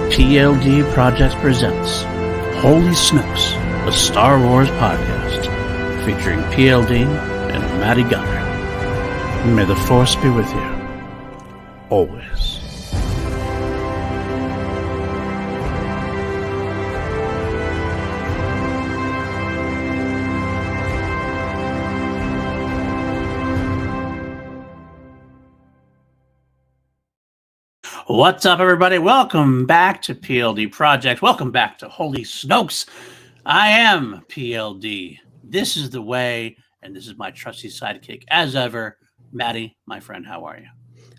PLD Projects presents Holy Snokes, a Star Wars podcast featuring PLD and Matty Gunner. May the Force be with you, always. What's up, everybody? Welcome back to PLD Project. Welcome back to Holy Snokes. I am PLD. This is the way, and this is my trusty sidekick, as ever, Matty, my friend. How are you?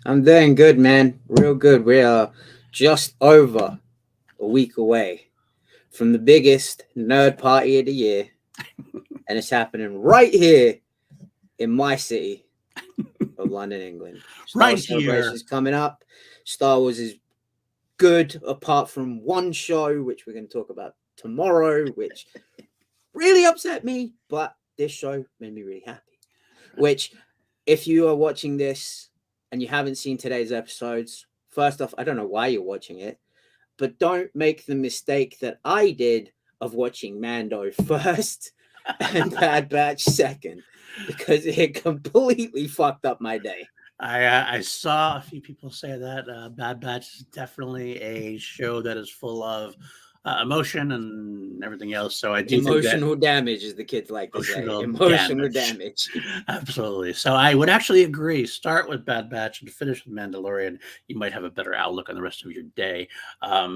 I'm doing good, man. Real good. We are just over a week away from the biggest nerd party of the year, and it's happening right here in my city of London, England. Right here. Is coming up. Star Wars is good, apart from one show, which we're going to talk about tomorrow, which really upset me, but this show made me really happy. Which, if you are watching this and you haven't seen today's episodes, first off, I don't know why you're watching it, but don't make the mistake that I did of watching Mando first and Bad Batch second, because it completely fucked up my day. I saw a few people say that Bad Batch is definitely a show that is full of emotion and everything else. So I do emotional damage, as the kids like to say. Emotional damage. Absolutely. So I would actually agree. Start with Bad Batch and finish with Mandalorian. You might have a better outlook on the rest of your day.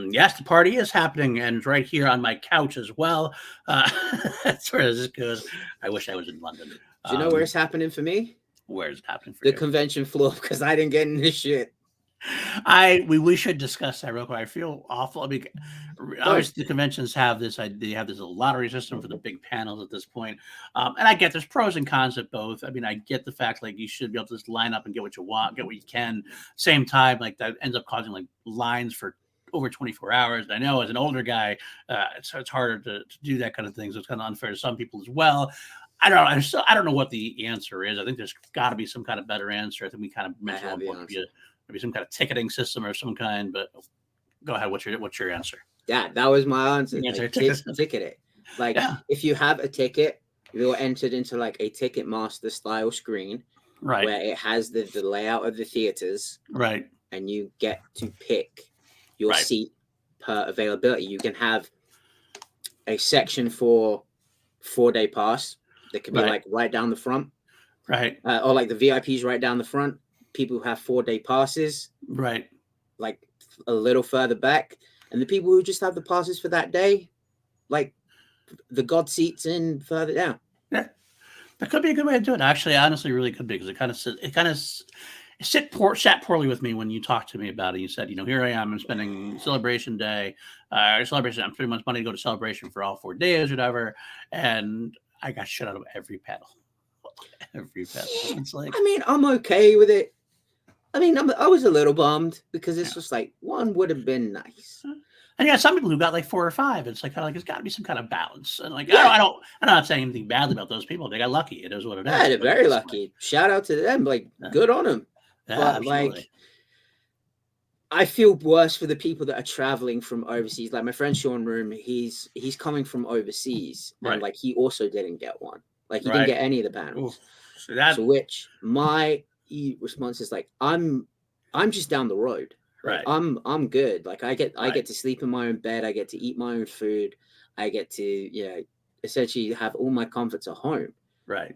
Yes, the party is happening, and it's right here on my couch as well. That's where this goes. I wish I was in London. Do you know where it's happening for me? Where is it happening for the you? Convention floor, because I didn't get in this shit. We should discuss that real quick. I feel awful. I mean, obviously the conventions have this. They have this lottery system for the big panels at this point, and I get there's pros and cons of both. I mean, I get the fact like you should be able to just line up and get what you want, get what you can. Same time, like that ends up causing like lines for over 24 hours. And I know as an older guy, it's harder to do that kind of thing. So it's kind of unfair to some people as well. I don't know what the answer is. I think there's got to be some kind of better answer. I think we kind of mentioned maybe some kind of ticketing system or some kind. But go ahead. What's your answer? Yeah, that was my answer. Ticket it. Like if you have a ticket, you're entered into like a Ticketmaster style screen, right, where it has the layout of the theaters, right, and you get to pick your seat per availability. You can have a section for 4-day pass. That could be like right down the front, right? Or like the VIPs right down the front. People who have 4-day passes, right? Like a little further back, and the people who just have the passes for that day, like the God seats in further down. Yeah, that could be a good way to do it. Actually, honestly, really could be, because it kind of sat poorly with me when you talked to me about it. You said, here I am. I'm spending Celebration Day, Celebration. I'm pretty much money to go to Celebration for all 4 days, or whatever, and I got shit out of every panel. It's like, I mean, I'm okay with it. I mean, I was a little bummed, because it's just like one would have been nice. And yeah, some people who got like 4 or 5. It's like kind of like it's got to be some kind of balance. And like I'm not saying anything badly about those people. They got lucky. It is what it is. Yeah, they're very lucky. Shout out to them. Like, good on them. Yeah, but absolutely. Like, I feel worse for the people that are traveling from overseas. Like my friend Sean Room, he's coming from overseas, and like he also didn't get one. Like he didn't get any of the panels. So which my response is like, I'm just down the road. Like, I'm good. Like I get to sleep in my own bed. I get to eat my own food. I get to essentially have all my comforts at home. Right.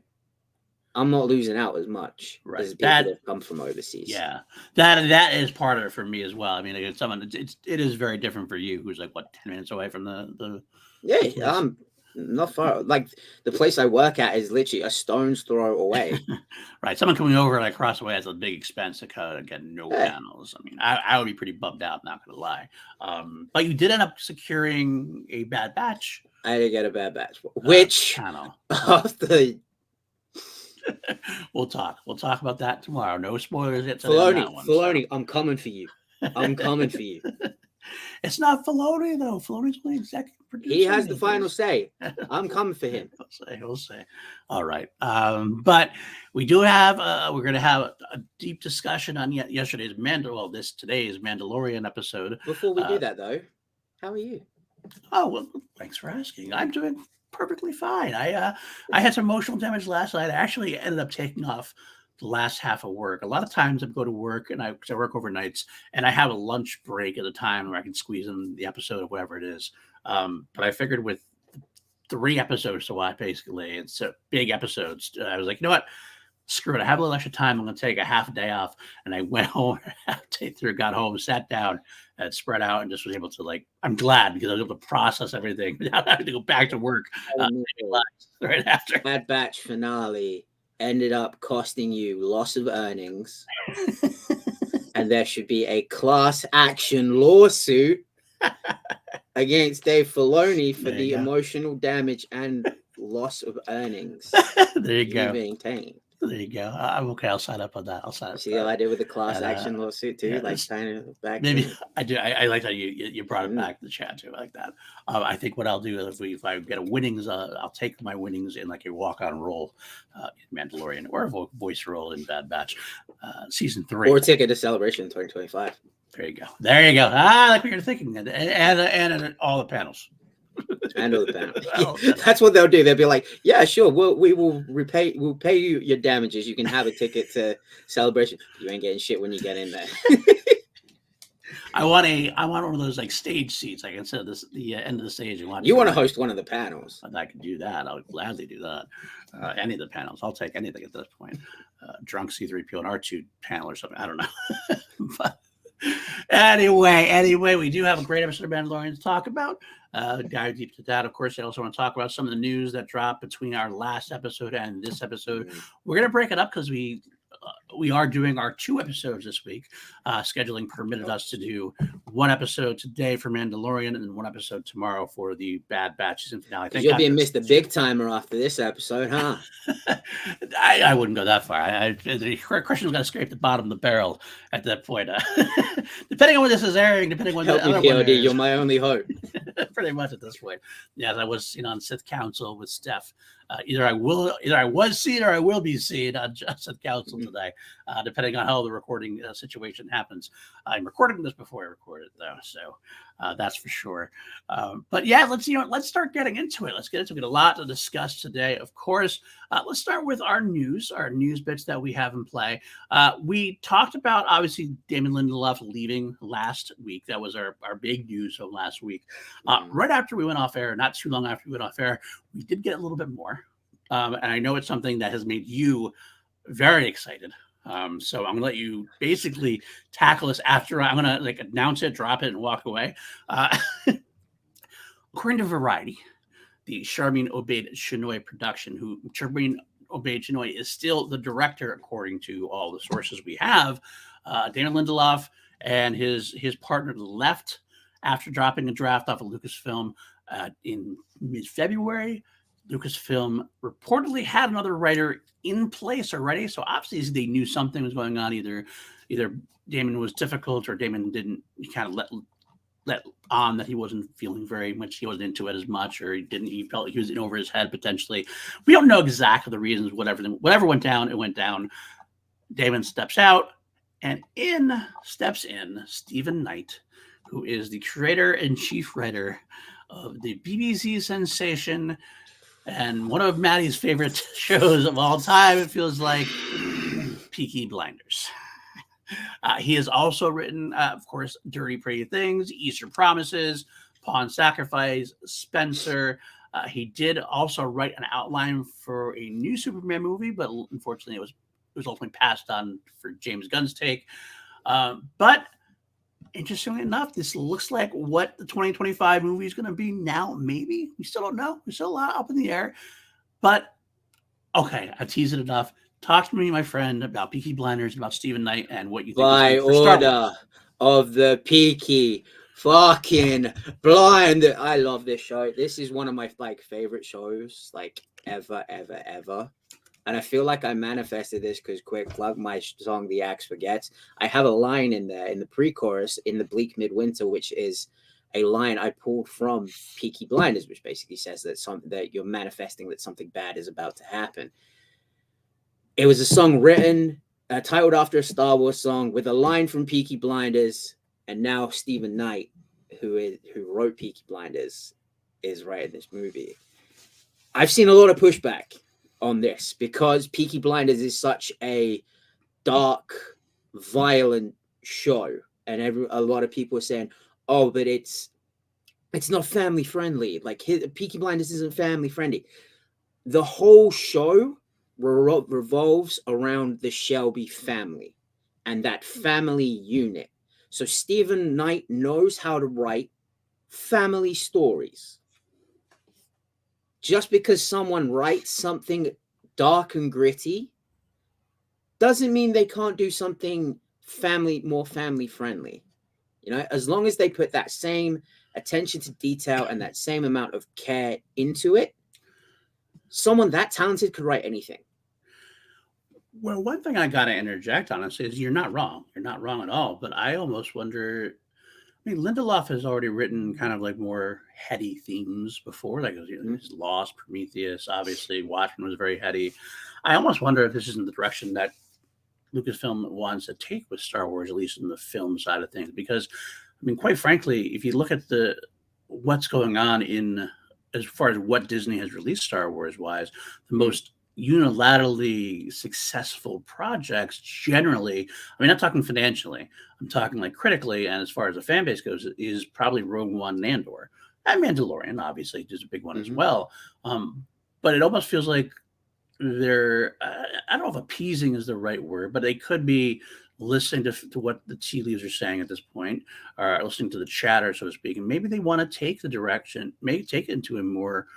I'm not losing out as much as people that come from overseas. Yeah, that is part of it for me as well. I mean, it is very different for you, who's like 10 minutes away from the. Yeah, I'm not far. Like the place I work at is literally a stone's throw away. Right, someone coming over like across the way has a big expense to get no panels. I mean, I would be pretty bummed out. Not gonna lie. But you did end up securing a Bad Batch. I did get a Bad Batch, which panel after. We'll talk about that tomorrow. No spoilers yet. Filoni, I'm coming for you. I'm coming for you. It's not Filoni though. Filoni's only executive producer. He has the final say. I'm coming for him. We'll say. All right. But we do have. We're going to have a deep discussion on today's Mandalorian episode. Before we do that, though, how are you? Oh well, thanks for asking. I'm doing perfectly fine. I had some emotional damage last night. I actually ended up taking off the last half of work. A lot of times I go to work and I work overnights and I have a lunch break at a time where I can squeeze in the episode of whatever it is. But I figured with 3 episodes to watch, basically, it's big episodes. I was like, you know what? Screw it. I have a little extra time. I'm going to take a half a day off. And I went home, got home, sat down, and spread out, and just was able to, I'm glad because I was able to process everything without having to go back to work right after. Bad Batch finale ended up costing you loss of earnings. And there should be a class action lawsuit against Dave Filoni for the emotional damage and loss of earnings. There you go. Maintained. There you go. I'm okay. I'll sign up on that. See the idea with the class action lawsuit too, signing back. Maybe I do. I like how you brought it back to the chat too. I like that. I think what I'll do if I get a winnings, I'll take my winnings in a walk-on role in Mandalorian or a voice role in Bad Batch season 3, or ticket to Celebration 2025. There you go. There you go. I like what you're thinking, and all the panels. And all the panels. That's what they'll do. They'll be like, "Yeah, sure. We'll pay you your damages. You can have a ticket to Celebration. You ain't getting shit when you get in there." I want one of those stage seats. Instead of the end of the stage. You want to host one of the panels? I could do that. I would gladly do that. Any of the panels. I'll take anything at this point. Drunk C-3PO and R2 panel or something. I don't know. But anyway, we do have a great episode of Mandalorian to talk about. Dive deep to that. Of course, I also want to talk about some of the news that dropped between our last episode and this episode. We're going to break it up because we are doing our 2 episodes this week. Scheduling permitted us to do 1 episode today for Mandalorian and 1 episode tomorrow for the Bad Batch season finale. You'll be missed a big timer after this episode, huh? I wouldn't go that far. The question's got to scrape the bottom of the barrel at that point. Depending on when this is airing, depending on help the me, other PLD, one airs. You're my only hope. Pretty much at this point. Yes, I was on Sith Council with Steph. Either I was seen or I will be seen on Sith Council today, depending on how the recording situation happens. I'm recording this before I record it, though, so that's for sure. But yeah, let's start getting into it. Let's get into it. A lot to discuss today, of course. Let's start with our news bits that we have in play. We talked about, obviously, Damon Lindelof leaving last week. That was our big news from last week. Right after we went off air, not too long after we went off air, we did get a little bit more. And I know it's something that has made you very excited. So I'm going to let you basically tackle this after I'm going to announce it, drop it, and walk away. According to Variety, the Sharmeen Obaid-Chinoy production, Sharmeen Obaid-Chinoy is still the director, according to all the sources we have. Damon Lindelof and his partner left after dropping a draft off of Lucasfilm in mid-February. Lucasfilm reportedly had another writer in place already, so obviously they knew something was going on. Either Damon was difficult, or Damon didn't kind of let on that he wasn't feeling very much. He wasn't into it as much, or he felt like he was in over his head potentially. We don't know exactly the reasons. Whatever went down, it went down. Damon steps out, and steps in Stephen Knight, who is the creator and chief writer of the BBC sensation and one of Matty's favorite shows of all time, it feels like, Peaky Blinders. He has also written, of course, Dirty Pretty Things, Easter Promises, Pawn Sacrifice, Spencer. He did also write an outline for a new Superman movie, but unfortunately it was ultimately passed on for James Gunn's take. But interestingly enough, this looks like what the 2025 movie is going to be now. Maybe we still don't know. We're still a lot up in the air. But okay, I've teased it enough. Talk to me, my friend, about Peaky Blinders, about Stephen Knight, and what you think. By order of the Peaky fucking Blind. I love this show. This is one of my favorite shows, ever. And I feel like I manifested this because, quick plug, my song "The Axe Forgets." I have a line in there in the pre-chorus in the Bleak Midwinter, which is a line I pulled from Peaky Blinders, which basically says that you're manifesting that something bad is about to happen. It was a song written, titled after a Star Wars song, with a line from Peaky Blinders, and now Stephen Knight, who wrote Peaky Blinders, is writing this movie. I've seen a lot of pushback on this because Peaky Blinders is such a dark, violent show, and a lot of people are saying, "Oh, but it's not family friendly. Like Peaky Blinders isn't family friendly." The whole show revolves around the Shelby family and that family unit. So Stephen Knight knows how to write family stories. Just because someone writes something dark and gritty doesn't mean they can't do something more family friendly. You know, as long as they put that same attention to detail and that same amount of care into it, someone that talented could write anything. Well, one thing I got to interject, honestly, is you're not wrong. You're not wrong at all. But I almost wonder. I mean, Lindelof has already written kind of like more heady themes before, like his Lost, Prometheus. Obviously, Watchmen was very heady. I almost wonder if this isn't the direction that Lucasfilm wants to take with Star Wars, at least in the film side of things. Because, I mean, quite frankly, if you look at what's going on as far as what Disney has released Star Wars wise, the most unilaterally successful projects generally, I mean, I'm not talking financially, I'm talking like critically, and as far as the fan base goes, is probably Rogue One and Andor. And Mandalorian, obviously, is a big one as well. But it almost feels like they're, I don't know if appeasing is the right word, but they could be listening to what the tea leaves are saying at this point, or listening to the chatter, so to speak, and maybe they want to take the direction, maybe take it into a more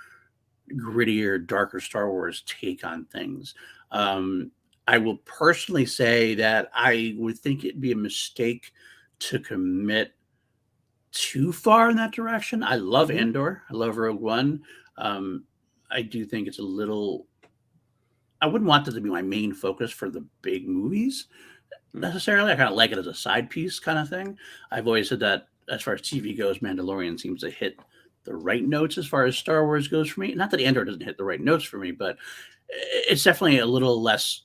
grittier, darker Star Wars take on things. I will personally say that I would think it'd be a mistake to commit too far in that direction. I love Andor. I love Rogue One. I do think it's a little. I wouldn't want that to be my main focus for the big movies necessarily. I kind of like it as a side piece kind of thing. I've always said that as far as TV goes, Mandalorian seems to hit the right notes as far as Star Wars goes for me. Not that Andor doesn't hit the right notes for me, but it's definitely a little less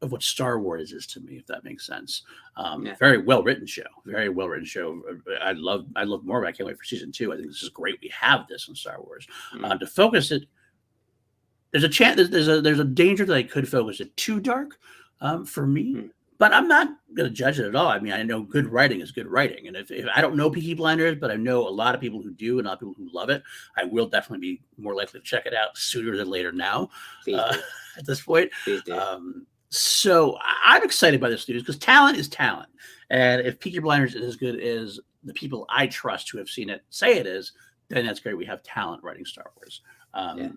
of what Star Wars is to me, if that makes sense. Very well written show. Very well written show. I love more, but I can't wait for season 2. I think this is great. We have this in Star Wars. To focus it, there's a chance. There's a danger that I could focus it too dark for me. But I'm not going to judge it at all. I mean, I know good writing is good writing. And if I don't know Peaky Blinders, but I know a lot of people who do and a lot of people who love it, I will definitely be more likely to check it out sooner than later now at this point. So I'm excited by this news because talent is talent. And if Peaky Blinders is as good as the people I trust who have seen it say it is, then that's great. We have talent writing Star Wars. I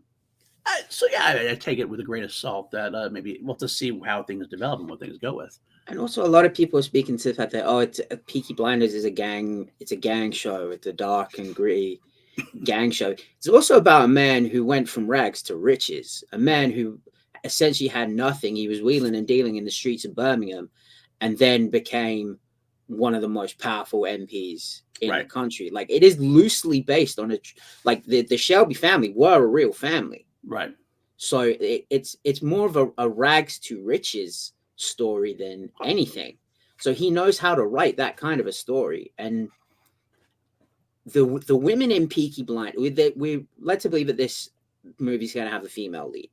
take it with a grain of salt that maybe we'll have to see how things develop and what things go with. And also, a lot of people are speaking to the fact that it's Peaky Blinders is a gang show. It's a dark and gritty gang show. It's also about a man who went from rags to riches. A man who essentially had nothing. He was wheeling and dealing in the streets of Birmingham, and then became one of the most powerful MPs in the country. Like, it is loosely based on the Shelby family were a real family. Right. So it's more of a rags to riches story than anything. So he knows how to write that kind of a story. And the women in Peaky Blinders, we're led to believe that this movie's going to have the female lead.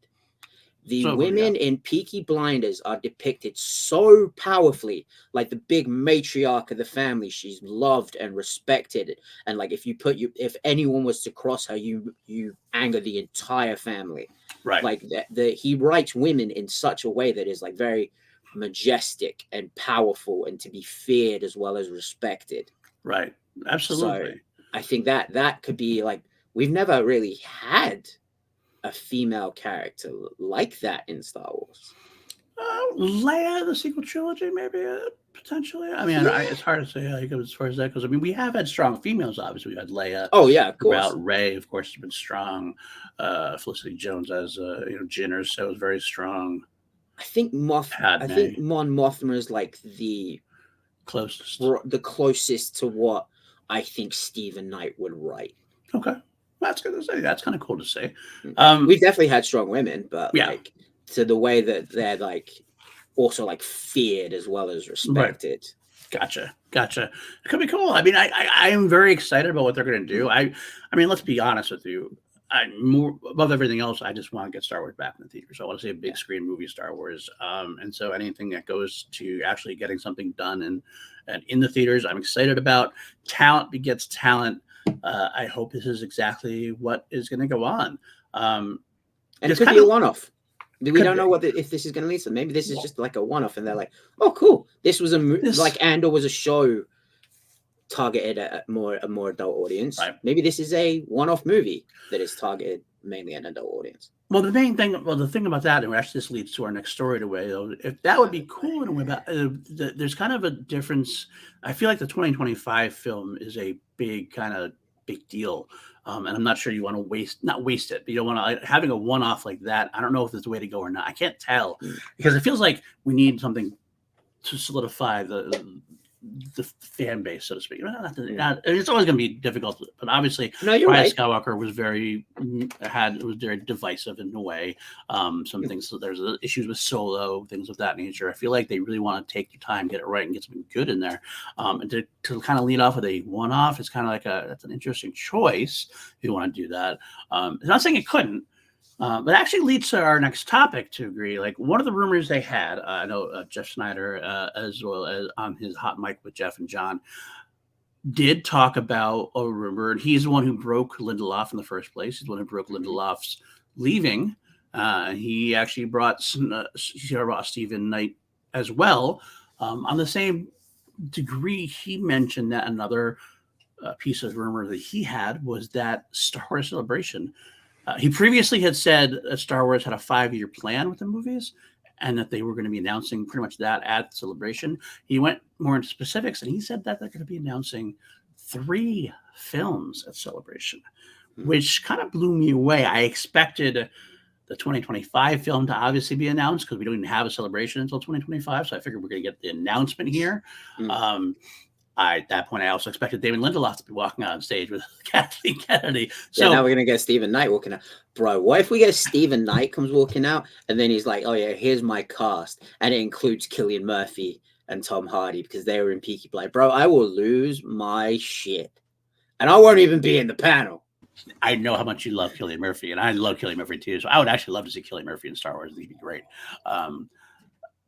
The women in Peaky Blinders are depicted so powerfully, like the big matriarch of the family. She's loved and respected, and like if anyone was to cross her, you anger the entire family. Right. Like he writes women in such a way that is like very majestic and powerful, and to be feared as well as respected. Right. Absolutely. So I think that could be like, we've never really had a female character like that in Star Wars. Leia, the sequel trilogy, maybe potentially. I mean, it's hard to say as far as that goes. I mean, we have had strong females. Obviously, we had Leia. Oh yeah, of course. Rey, of course, has been strong. Felicity Jones as Jyn Erso is very strong. I think Mon Mothma is like the closest, to what I think Stephen Knight would write. Okay, that's good to say. That's kind of cool to say. We've definitely had strong women, but Yeah. like to the way that they're like also like feared as well as respected. Gotcha. It could be cool. I mean, I am very excited about what they're going to do. I mean, let's be honest with you. I more above everything else, I just want to get Star Wars back in the theaters. I want to see a big screen movie Star Wars. And so anything that goes to actually getting something done and in the theaters, I'm excited about. Talent begets talent. I hope this is exactly what is going to go on. And it could be a one-off. We don't know if this is going to lead to. Maybe this is just like a one-off, and they're like, "Oh, cool! This was like Andor was a show targeted at a more adult audience. Right. Maybe this is a one-off movie that is targeted mainly at an adult audience." Well, the thing about that, and actually this leads to our next story in a way, though, if that would be cool in a way, but there's kind of a difference. I feel like the 2025 film is a big deal. And I'm not sure you want to not waste it, but you don't want to having a one-off like that. I don't know if it's the way to go or not. I can't tell because it feels like we need something to solidify the fan base, so to speak. It's always going to be difficult, but obviously, Rise of Skywalker was very divisive in a way. Some things, so there's issues with Solo, things of that nature. I feel like they really want to take their time, get it right, and get something good in there. And to kind of lead off with a one-off, it's kind of like that's an interesting choice if you want to do that. I'm not saying it couldn't. But actually leads to our next topic to agree. Like one of the rumors they had, I know Jeff Snyder, as well as on his hot mic with Jeff and John, did talk about a rumor, and he's the one who broke Lindelof in the first place. He's the one who broke Lindelof's leaving. He actually brought Stephen Knight as well. On the same degree, he mentioned that another piece of rumor that he had was that Star Wars Celebration. He previously had said that Star Wars had a 5-year plan with the movies and that they were going to be announcing pretty much that at Celebration. He went more into specifics and he said that they're going to be announcing 3 films at Celebration, which kind of blew me away. I expected the 2025 film to obviously be announced because we don't even have a Celebration until 2025. So I figured we're going to get the announcement here. At that point, I also expected David Lindelof to be walking out on stage with Kathleen Kennedy. So now we're gonna get Stephen Knight walking out. Bro, what if we get Stephen Knight comes walking out and then he's like, "Oh yeah, here's my cast," and it includes Cillian Murphy and Tom Hardy because they were in Peaky Blinders. Bro, I will lose my shit, and I won't even be in the panel. I know how much you love Cillian Murphy, and I love Cillian Murphy too. So I would actually love to see Cillian Murphy in Star Wars. It'd be great.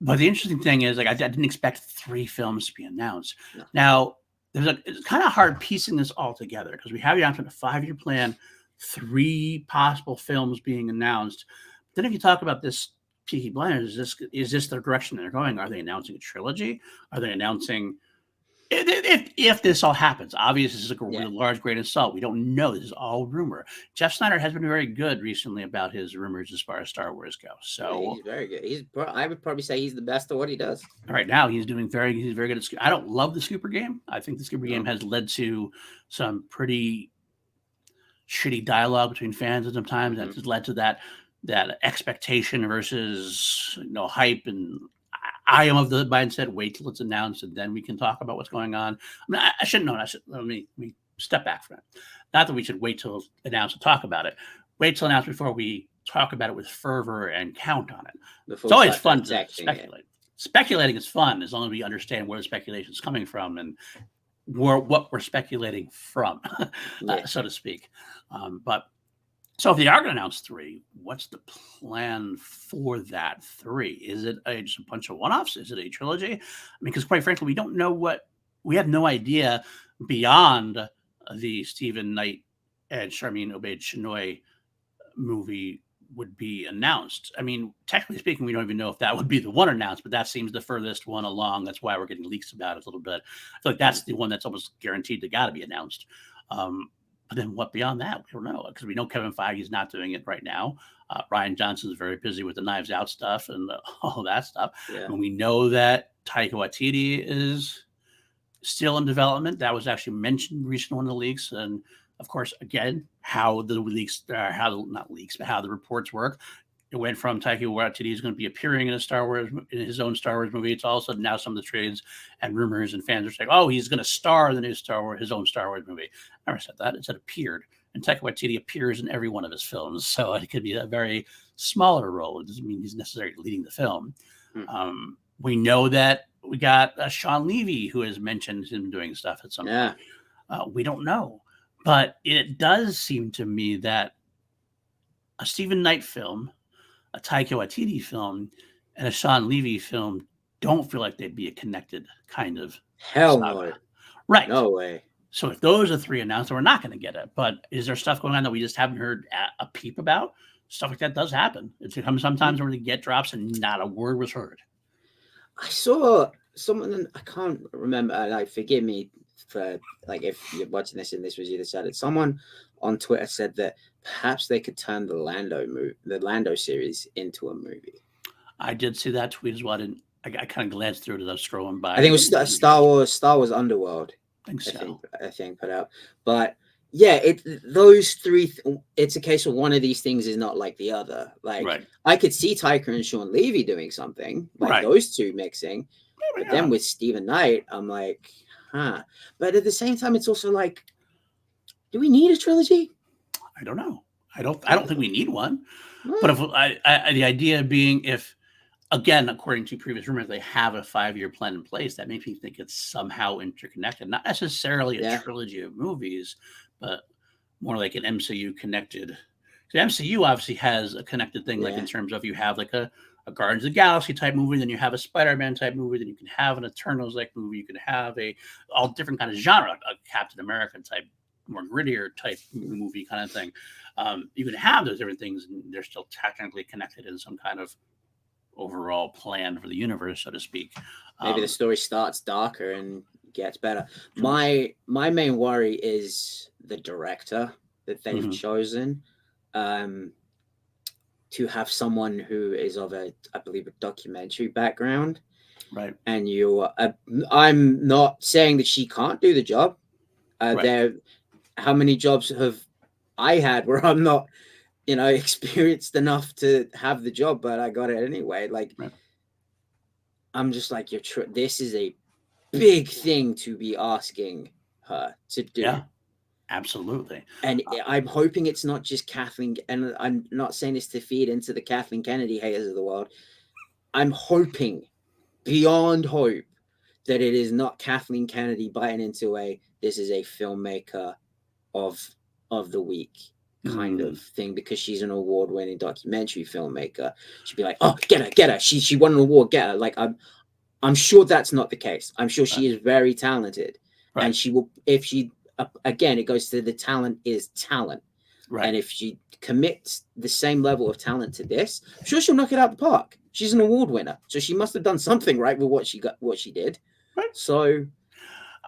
But the interesting thing is, like, I didn't expect 3 films to be announced. No. Now, it's kind of hard piecing this all together because we have the announcement of a 5-year plan, 3 possible films being announced. But then if you talk about this Peaky Blinders, is this the direction they're going? Are they announcing a trilogy? Are they announcing... If this all happens, obviously this is a really large grain of salt. We don't know. This is all rumor. Jeff Snyder has been very good recently about his rumors as far as Star Wars go. So he's very good. I would probably say he's the best at what he does. Right now, he's very good at. I don't love the Scooper game. I think the Scooper game has led to some pretty shitty dialogue between fans at sometimes. That has led to that expectation versus hype and. I am of the mindset, wait till it's announced and then we can talk about what's going on. I mean, I shouldn't know. Let me step back from it. Not that we should wait till announced and talk about it. Wait till announced before we talk about it with fervor and count on it. It's always fun to speculate. Speculating is fun as long as we understand where the speculation is coming from and what we're speculating from, so to speak. So if they are going to announce 3, what's the plan for that 3? Is it just a bunch of one-offs? Is it a trilogy? I mean, because quite frankly, we don't know we have no idea beyond the Stephen Knight and Charmin Obaid-Chinoy movie would be announced. I mean, technically speaking, we don't even know if that would be the one announced, but that seems the furthest one along. That's why we're getting leaks about it a little bit. I feel like that's the one that's almost guaranteed to got to be announced. But then what beyond that? We don't know because we know Kevin Feige is not doing it right now. Ryan Johnson is very busy with the Knives Out stuff and all that stuff. Yeah. And we know that Taika Waititi is still in development. That was actually mentioned recently in the leaks. And of course, again, how the leaks, how the reports work. it went from Taika Waititi is going to be appearing in his own Star Wars movie. It's all of a sudden now some of the trades and rumors and fans are saying, oh, he's going to star in the new his own Star Wars movie. I never said that. It said appeared. And Taika Waititi appears in every one of his films. So it could be a very smaller role. It doesn't mean he's necessarily leading the film. We know that we got Sean Levy, who has mentioned him doing stuff at some point. We don't know. But it does seem to me that a Stephen Knight film, a Taika Waititi film, and a Sean Levy film don't feel like they'd be a connected kind of Hell saga. No. Right. No way. So if those are 3 announced, we're not going to get it. But is there stuff going on that we just haven't heard a peep about? Stuff like that does happen. It comes sometimes where the get drops and not a word was heard. I saw someone, I can't remember, like, forgive me for, like, if you're watching this and this was you decided, someone on Twitter said that perhaps they could turn the Lando series into a movie. I did see that tweet as well. I kind of glanced through it as I was scrolling by. I think it was Star Wars Underworld. I think so. I think put out. But yeah, those 3. It's a case of one of these things is not like the other. Like I could see Taika and Sean Levy doing something like those 2 mixing, but then with Stephen Knight, I'm like, huh. But at the same time, it's also like, do we need a trilogy? I don't know. I don't think we need one. But if the idea being, if again, according to previous rumors, they have a 5-year plan in place, that makes me think it's somehow interconnected. Not necessarily a trilogy of movies, but more like an MCU connected. The MCU obviously has a connected thing, like in terms of you have like a Guardians of the Galaxy type movie, then you have a Spider-Man type movie, then you can have an Eternals like movie, you can have all different kind of genre, a Captain America type, more grittier type movie kind of thing. You can have those different things, and they're still technically connected in some kind of overall plan for the universe, so to speak. Maybe the story starts darker and gets better. My main worry is the director that they've chosen. To have someone who is of I believe, a documentary background. Right. And I'm not saying that she can't do the job. How many jobs have I had where I'm not, experienced enough to have the job, but I got it anyway. Like, I'm just like, this is a big thing to be asking her to do. Yeah. Absolutely. And I'm hoping it's not just Kathleen, and I'm not saying this to feed into the Kathleen Kennedy haters of the world. I'm hoping, beyond hope, that it is not Kathleen Kennedy biting into this is a filmmaker of the week kind of thing, because she's an award-winning documentary filmmaker. She'd be like, oh, get her. She won an award, get her. Like, I'm sure that's not the case. I'm sure she is very talented. And she will, if she, again, it goes to the talent is talent. And if she commits the same level of talent to this, I'm sure she'll knock it out the park. She's an award winner, so she must have done something right with what she did. So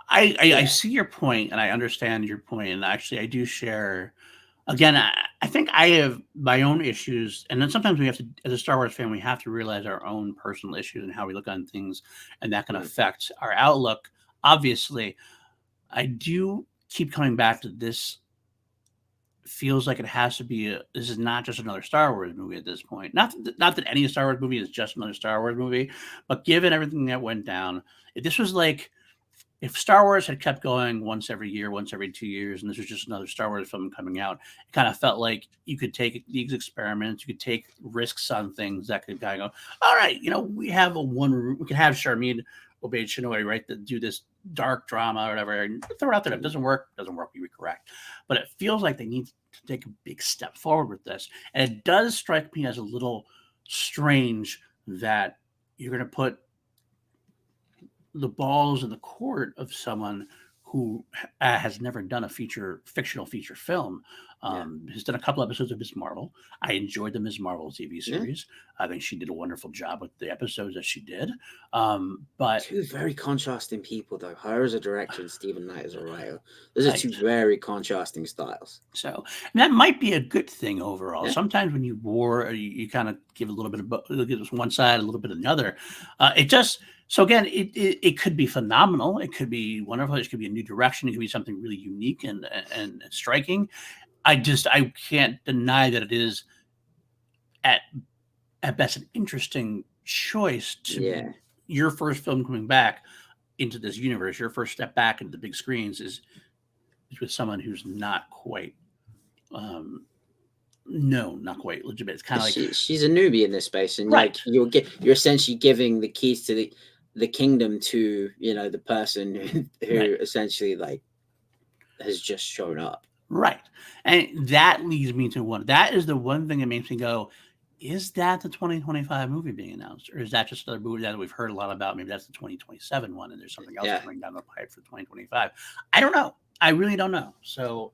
I see your point, and I understand your point, and actually I do share. Again, I think I have my own issues, and then sometimes we have to, as a Star Wars fan, we have to realize our own personal issues and how we look on things, and that can affect our outlook. Obviously, I do keep coming back to this. Feels like it has to be this is not just another Star Wars movie at this point. Not that any Star Wars movie is just another Star Wars movie, but given everything that went down, if this was like, if Star Wars had kept going once every year, once every 2 years, and this was just another Star Wars film coming out, it kind of felt like you could take these experiments, you could take risks on things that could kind of go, all right, we have we can have Sharmeen Obaid-Chinoy, right, to do this dark drama or whatever, and throw it out there. If it doesn't work, we be correct. But it feels like they need to take a big step forward with this. And it does strike me as a little strange that you're going to put the balls in the court of someone who has never done a fictional feature film. Has done a couple episodes of Ms. Marvel. I enjoyed the Ms. Marvel TV series. I think she did a wonderful job with the episodes that she did. But 2 very contrasting people, though. Her as a director and Stephen Knight as a writer. Those are 2 very contrasting styles. So that might be a good thing overall. Sometimes when you war, you kind of give a little bit of look at one side, a little bit of the other. So again, it could be phenomenal. It could be wonderful. It could be a new direction. It could be something really unique and striking. I can't deny that it is at at best an interesting choice to Yeah. your first film coming back into this universe. Your first step back into the big screens is with someone who's not quite um no, not quite legitimate. It's kind of like She's a newbie in this space, and right, like you're essentially giving the keys to the kingdom to the person right, who essentially like has just shown up. right. And that leads me to one. That is the one thing that makes me go, is that the 2025 movie being announced? Or is that just another movie that we've heard a lot about? Maybe that's the 2027 one and there's something else Yeah, coming down the pipe for 2025. I don't know. I really don't know. So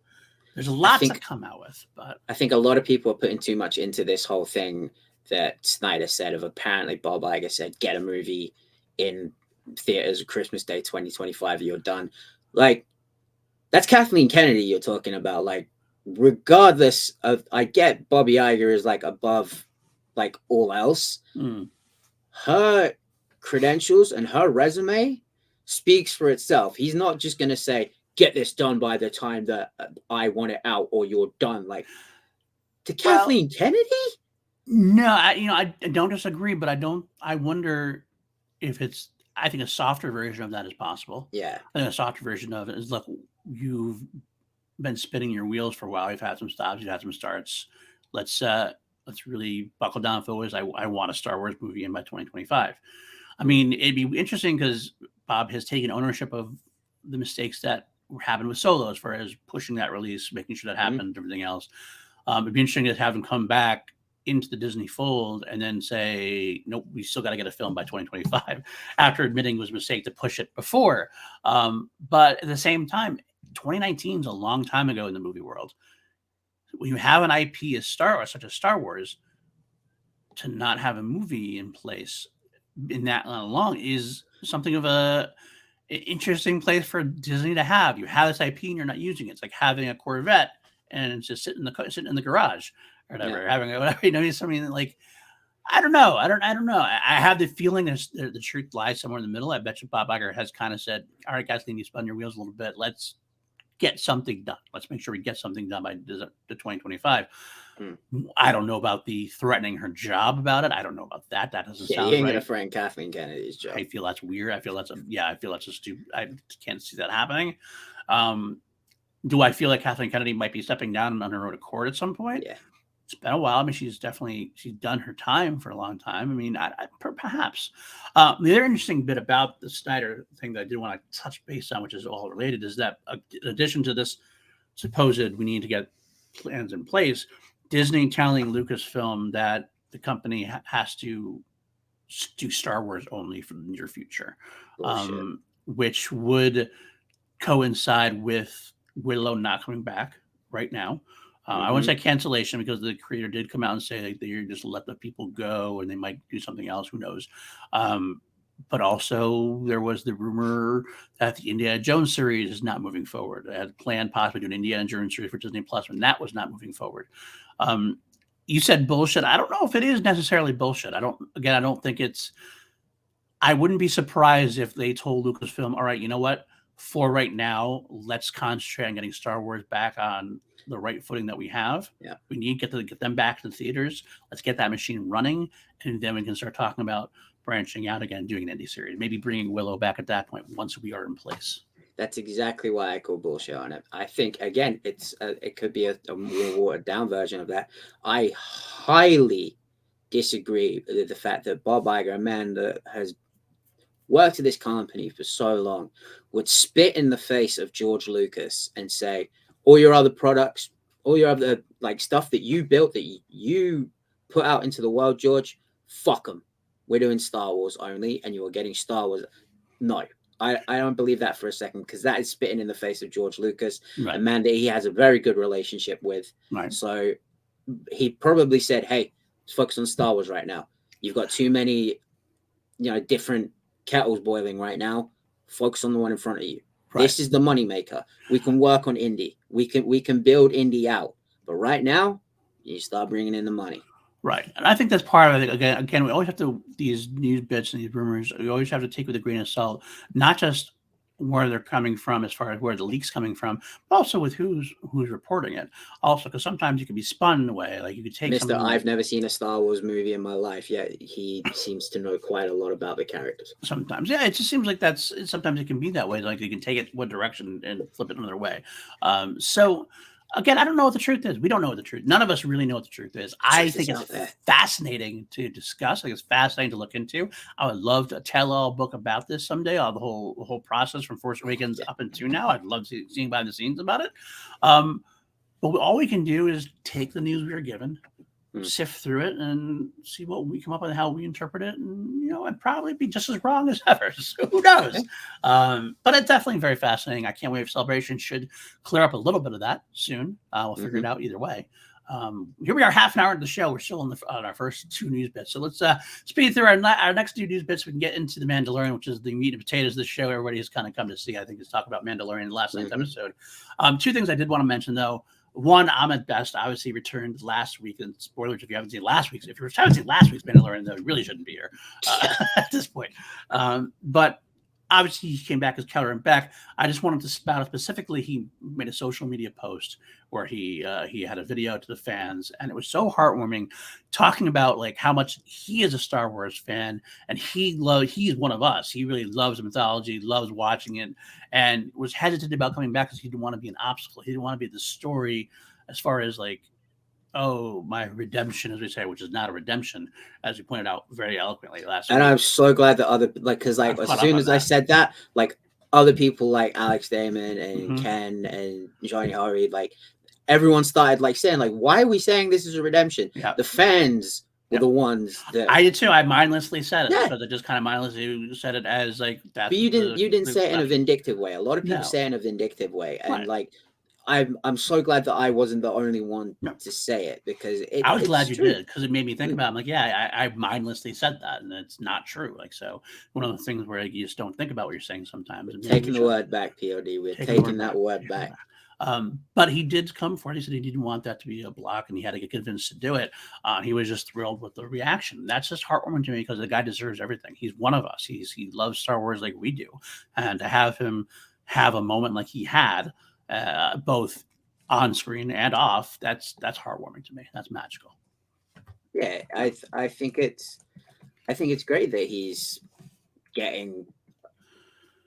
there's I lots to think come out with, but I think a lot of people are putting too much into this whole thing that Snyder said of apparently Bob Iger said get a movie in theaters Christmas Day 2025, you're done. Like that's Kathleen Kennedy you're talking about. Like regardless of, I get Bobby Iger is like above like all else. Her credentials and her resume speaks for itself. He's not just going to say, get this done by the time that I want it out or you're done. Like to Kathleen Kennedy? No, I don't disagree, but I wonder if it's, I think a softer version of that is possible. Yeah. I think a softer version of it is, look, you've been spinning your wheels for a while. You've had some stops, you've had some starts. Let's really buckle down, fellas. I want a Star Wars movie in by 2025. I mean, it'd be interesting because Bob has taken ownership of the mistakes that happened with Solo as far as pushing that release, making sure that happened, and everything else. It'd be interesting to have him come back into the Disney fold and then say, nope, we still got to get a film by 2025 after admitting it was a mistake to push it before. But at the same time, 2019 is a long time ago in the movie world. When you have an IP as such as Star Wars, to not have a movie in place in that long is something of an interesting place for Disney to have. You have this IP and you're not using it. It's like having a Corvette and it's just sitting in the garage or whatever, having whatever. Something like, I don't know. I don't know. I have the feeling the truth lies somewhere in the middle. I bet you Bob Iger has kind of said, all right, guys, you spun your wheels a little bit. Let's get something done. Let's make sure we get something done by the 2025. I don't know about the threatening her job about it. I don't know about that. That doesn't sound you ain't right. gonna threaten Kathleen Kennedy's job. I feel that's weird. I feel that's a stupid. I can't see that happening. Do I feel like Kathleen Kennedy might be stepping down on her own accord at some point? Yeah. It's been a while. I mean, she's done her time for a long time. I mean, perhaps. The other interesting bit about the Snyder thing that I did want to touch base on, which is all related, is that in addition to this supposed we need to get plans in place, Disney telling Lucasfilm that the company has to do Star Wars only for the near future, which would coincide with Willow not coming back right now. I wouldn't say cancellation because the creator did come out and say like they just let the people go and they might do something else. Who knows? But also there was the rumor that the Indiana Jones series is not moving forward. They had planned possibly do an Indiana Jones series for Disney Plus, and that was not moving forward. You said bullshit. I don't know if it is necessarily bullshit. I don't think it's. I wouldn't be surprised if they told Lucasfilm, all right, you know what? For right now, let's concentrate on getting Star Wars back on the right footing that we have. Yeah. We need to get them back to the theaters. Let's get that machine running, and then we can start talking about branching out again, doing an indie series, maybe bringing Willow back at that point once we are in place. That's exactly why I call bullshit on it. I think again, it could be a more watered down version of that. I highly disagree with the fact that Bob Iger, a man that has worked at this company for so long, would spit in the face of George Lucas and say, all your other products, all your other like stuff that you built, that you put out into the world, George, fuck them. We're doing Star Wars only, and you're getting Star Wars. No, I don't believe that for a second, because that is spitting in the face of George Lucas, a man that he has a very good relationship with. Right. So he probably said, hey, let's focus on Star Wars right now. You've got too many, different kettles boiling right now. Focus on the one in front of you. Right. This is the moneymaker. We can work on indie. We can build indie out. But right now, you start bringing in the money. Right. And I think that's part of it. Again, we always have to, these news bits and these rumors, we always have to take with a grain of salt, not just where they're coming from as far as where the leak's coming from, but also with who's reporting it. Also, because sometimes you can be spun in a way, like you could take Mr. something. I've never seen a Star Wars movie in my life, yet he seems to know quite a lot about the characters. Sometimes, yeah, it just seems like sometimes it can be that way. Like you can take it one direction and flip it another way. So again, I don't know what the truth is. We don't know what the truth. None of us really know what the truth is. I think it's fascinating to discuss. I think it's fascinating to look into. I would love to tell a book about this someday. The whole process from Force Awakens up until now. I'd love to see behind the scenes about it. But all we can do is take the news we are given, sift through it, and see what we come up with and how we interpret it. And I'd probably be just as wrong as ever. So who knows? But it's definitely very fascinating. I can't wait for Celebration. Should clear up a little bit of that soon. We'll figure it out either way. Here we are, half an hour into the show. We're still on our first 2 news bits. So let's speed through our next 2 news bits. We can get into the Mandalorian, which is the meat and potatoes of the show. Everybody has kind of come to see, I think, is talk about Mandalorian in the last night's episode. 2 things I did want to mention, though. One, Ahmed Best obviously returned last week. And spoilers if you haven't seen last week's. If you haven't seen last week's Mandalorian, though, you really shouldn't be here at this point. But obviously, he came back as Keller and Beck. I just wanted to spout out specifically. He made a social media post where he had a video to the fans, and it was so heartwarming, talking about like how much he is a Star Wars fan, and he's one of us. He really loves the mythology, loves watching it, and was hesitant about coming back because he didn't want to be an obstacle. He didn't want to be the story as far as like, oh, my redemption, as we say, which is not a redemption, as you pointed out very eloquently last week. And I'm so glad that because as soon as I said that, like other people like Alex Damon and Ken and Johnny Hurry, like everyone started like saying like, why are we saying this is a redemption? Yep. The fans were the ones that I did too. I mindlessly said it because I just kind of mindlessly said it as like that. But you didn't say it in a vindictive way. A lot of people say it in a vindictive way, and like I'm so glad that I wasn't the only one to say it, because I was glad you did, because it made me think about it. I'm like, I mindlessly said that, and it's not true. Like, so one of the things where you just don't think about what you're saying sometimes. Taking the word back, PLD. We're taking that word back. But he did come forward. He said he didn't want that to be a block, and he had to get convinced to do it. He was just thrilled with the reaction. That's just heartwarming to me, because the guy deserves everything. He's one of us. He loves Star Wars like we do, and to have him have a moment like he had, both on screen and off, that's heartwarming to me. That's magical. Yeah, I think it's great that he's getting,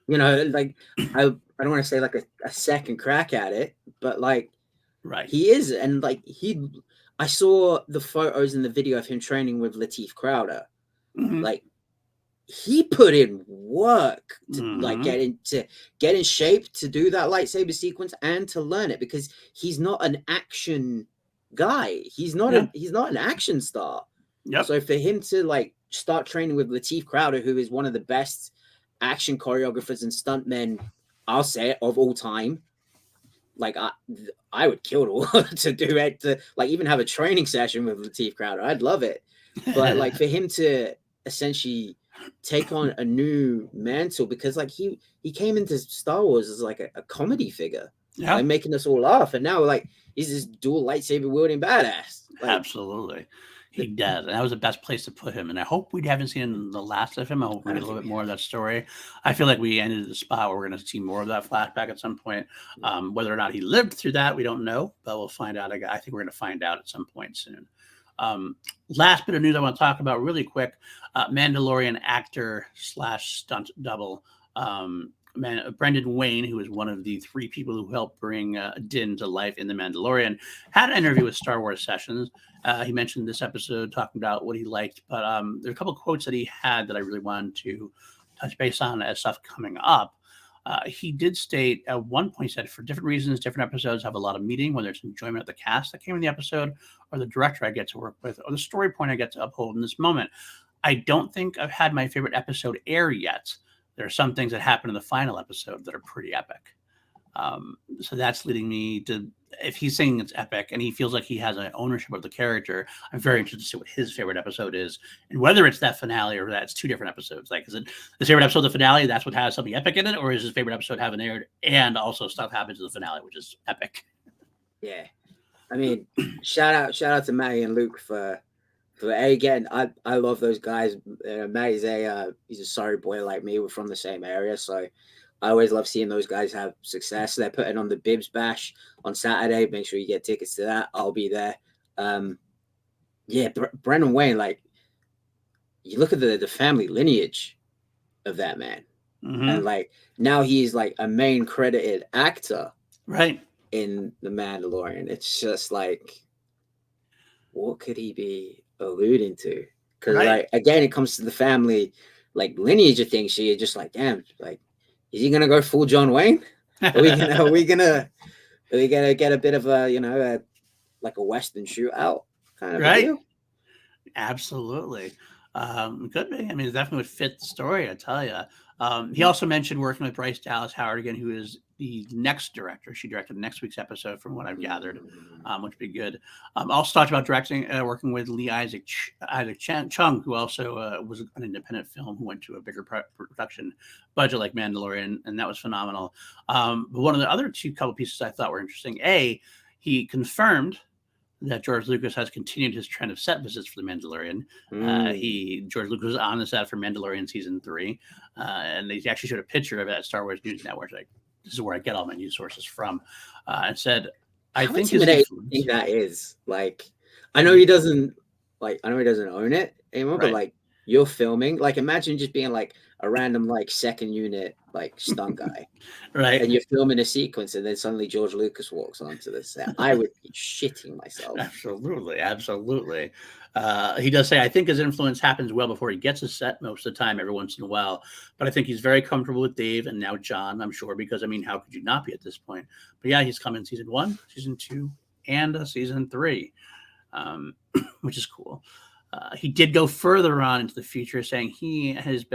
like I don't want to say like a second crack at it, but like he is, and like I saw the photos and the video of him training with Lateef Crowder. Like he put in work to like get in shape to do that lightsaber sequence and to learn it, because he's not an action guy. He's not an action star. So for him to like start training with Lateef Crowder, who is one of the best action choreographers and stuntmen, I'll say it, of all time, like I would kill to do it, to like even have a training session with Lateef Crowder. I'd love it. But like for him to essentially take on a new mantle, because like he came into Star Wars as like a comedy figure, like making us all laugh, and now like he's this dual lightsaber wielding badass. Like, absolutely. He does, and that was the best place to put him. And I hope we haven't seen the last of him. I hope we get a little bit more of that story. I feel like we ended at the spot where we're going to see more of that flashback at some point. Whether or not he lived through that, we don't know, but we'll find out. I think we're going to find out at some point soon. Last bit of news I want to talk about really quick: Mandalorian actor / stunt double Brendan Wayne, who is one of the 3 people who helped bring Din to life in The Mandalorian, had an interview with Star Wars Sessions. He mentioned this episode talking about what he liked, but there's a couple of quotes that he had that I really wanted to touch base on as stuff coming up. He did state at one point, he said, for different reasons, different episodes have a lot of meaning, whether it's enjoyment of the cast that came in the episode, or the director I get to work with, or the story point I get to uphold in this moment. I don't think I've had my favorite episode air yet. There are some things that happen in the final episode that are pretty epic. So that's leading me to, if he's saying it's epic and he feels like he has an ownership of the character, I'm very interested to see what his favorite episode is, and whether it's that finale or that's 2 different episodes. Like, is it his favorite episode, the finale, that's what has something epic in it, or is his favorite episode haven't aired and also stuff happens in the finale, which is epic? Yeah, I mean, shout out to Matty and Luke for again. I love those guys. Matty's he's a sorry boy like me. We're from the same area, so I always love seeing those guys have success. They're putting on the Bibs Bash on Saturday. Make sure you get tickets to that. I'll be there. Brendan Wayne, like, you look at the family lineage of that man. Mm-hmm. And like now he's like a main credited actor, right, in The Mandalorian. It's just like, what could he be alluding to? Because like again, it comes to the family like lineage of things. So you're just like, damn, like, is he gonna go full John Wayne? Are we gonna get a bit of a like a Western shootout kind of a deal? Absolutely. Could be. I mean, it definitely would fit the story, I tell you. He also mentioned working with Bryce Dallas Howard again, who is the next director. She directed next week's episode, from what I've gathered, which would be good. Also talked about working with Lee Isaac Chung, who also was an independent film who went to a bigger production budget like Mandalorian, and that was phenomenal. But one of the other couple pieces I thought were interesting. He confirmed that George Lucas has continued his trend of set visits for The Mandalorian. George Lucas was on the set for Mandalorian season 3, and they actually showed a picture of it at Star Wars News Network. Like, this is where I get all my news sources from, and said, "I think that is like, I know he doesn't own it anymore, but like, you're filming, like, imagine just being like a random like second unit like stunt guy, right? And you're filming a sequence, and then suddenly George Lucas walks onto the set. I would be shitting myself. Absolutely. He does say, I think his influence happens well before he gets a set most of the time, every once in a while. But I think he's very comfortable with Dave and now John, I'm sure, because I mean, how could you not be at this point? But yeah, he's come in season 1, season 2, and season 3, which is cool. He did go further on into the future, saying he knows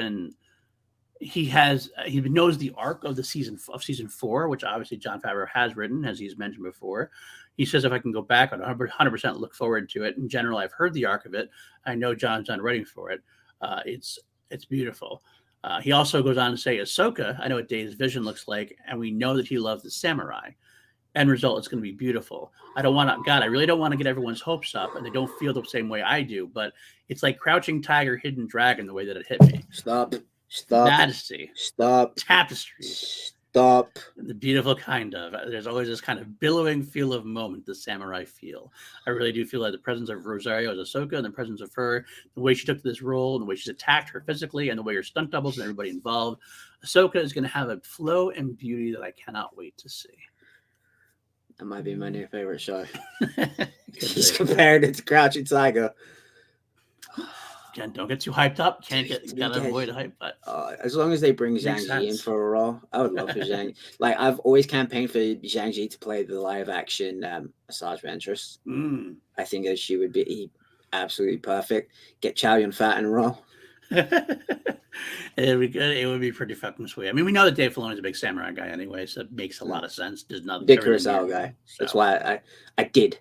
the arc of season 4, which obviously Jon Favreau has written, as he's mentioned before. He says, if I can go back, I'd 100% look forward to it. In general, I've heard the arc of it. I know John's done writing for it. It's beautiful. He also goes on to say, Ahsoka, I know what Dave's vision looks like, and we know that he loves the samurai. End result, it's going to be beautiful. I really don't want to get everyone's hopes up, and they don't feel the same way I do, but it's like Crouching Tiger, Hidden Dragon, the way that it hit me. Stop. Majesty. Stop. Tapestry. Stop. The beautiful kind of. There's always this kind of billowing feel of moment, the samurai feel. I really do feel like the presence of Rosario as Ahsoka and the presence of her, the way she took to this role, and the way she's attacked her physically, and the way her stunt doubles and everybody involved. Ahsoka is going to have a flow and beauty that I cannot wait to see. That might be my new favorite show. Just compared it to Crouching Tiger. Again, don't get too hyped up. Gotta avoid hype. But as long as they bring Zhang Ji in for a role, I would love for Zhang. Like, I've always campaigned for Zhang Ji to play the live action Asajj Ventress. I think that she would be absolutely perfect. Get Chow Yun-Fat in a role. It would be good. It would be pretty fucking sweet. I mean, we know that Dave Filoni's a big samurai guy anyway, so it makes a lot of sense. There's nothing. Big Kurosawa guy. So. That's why I did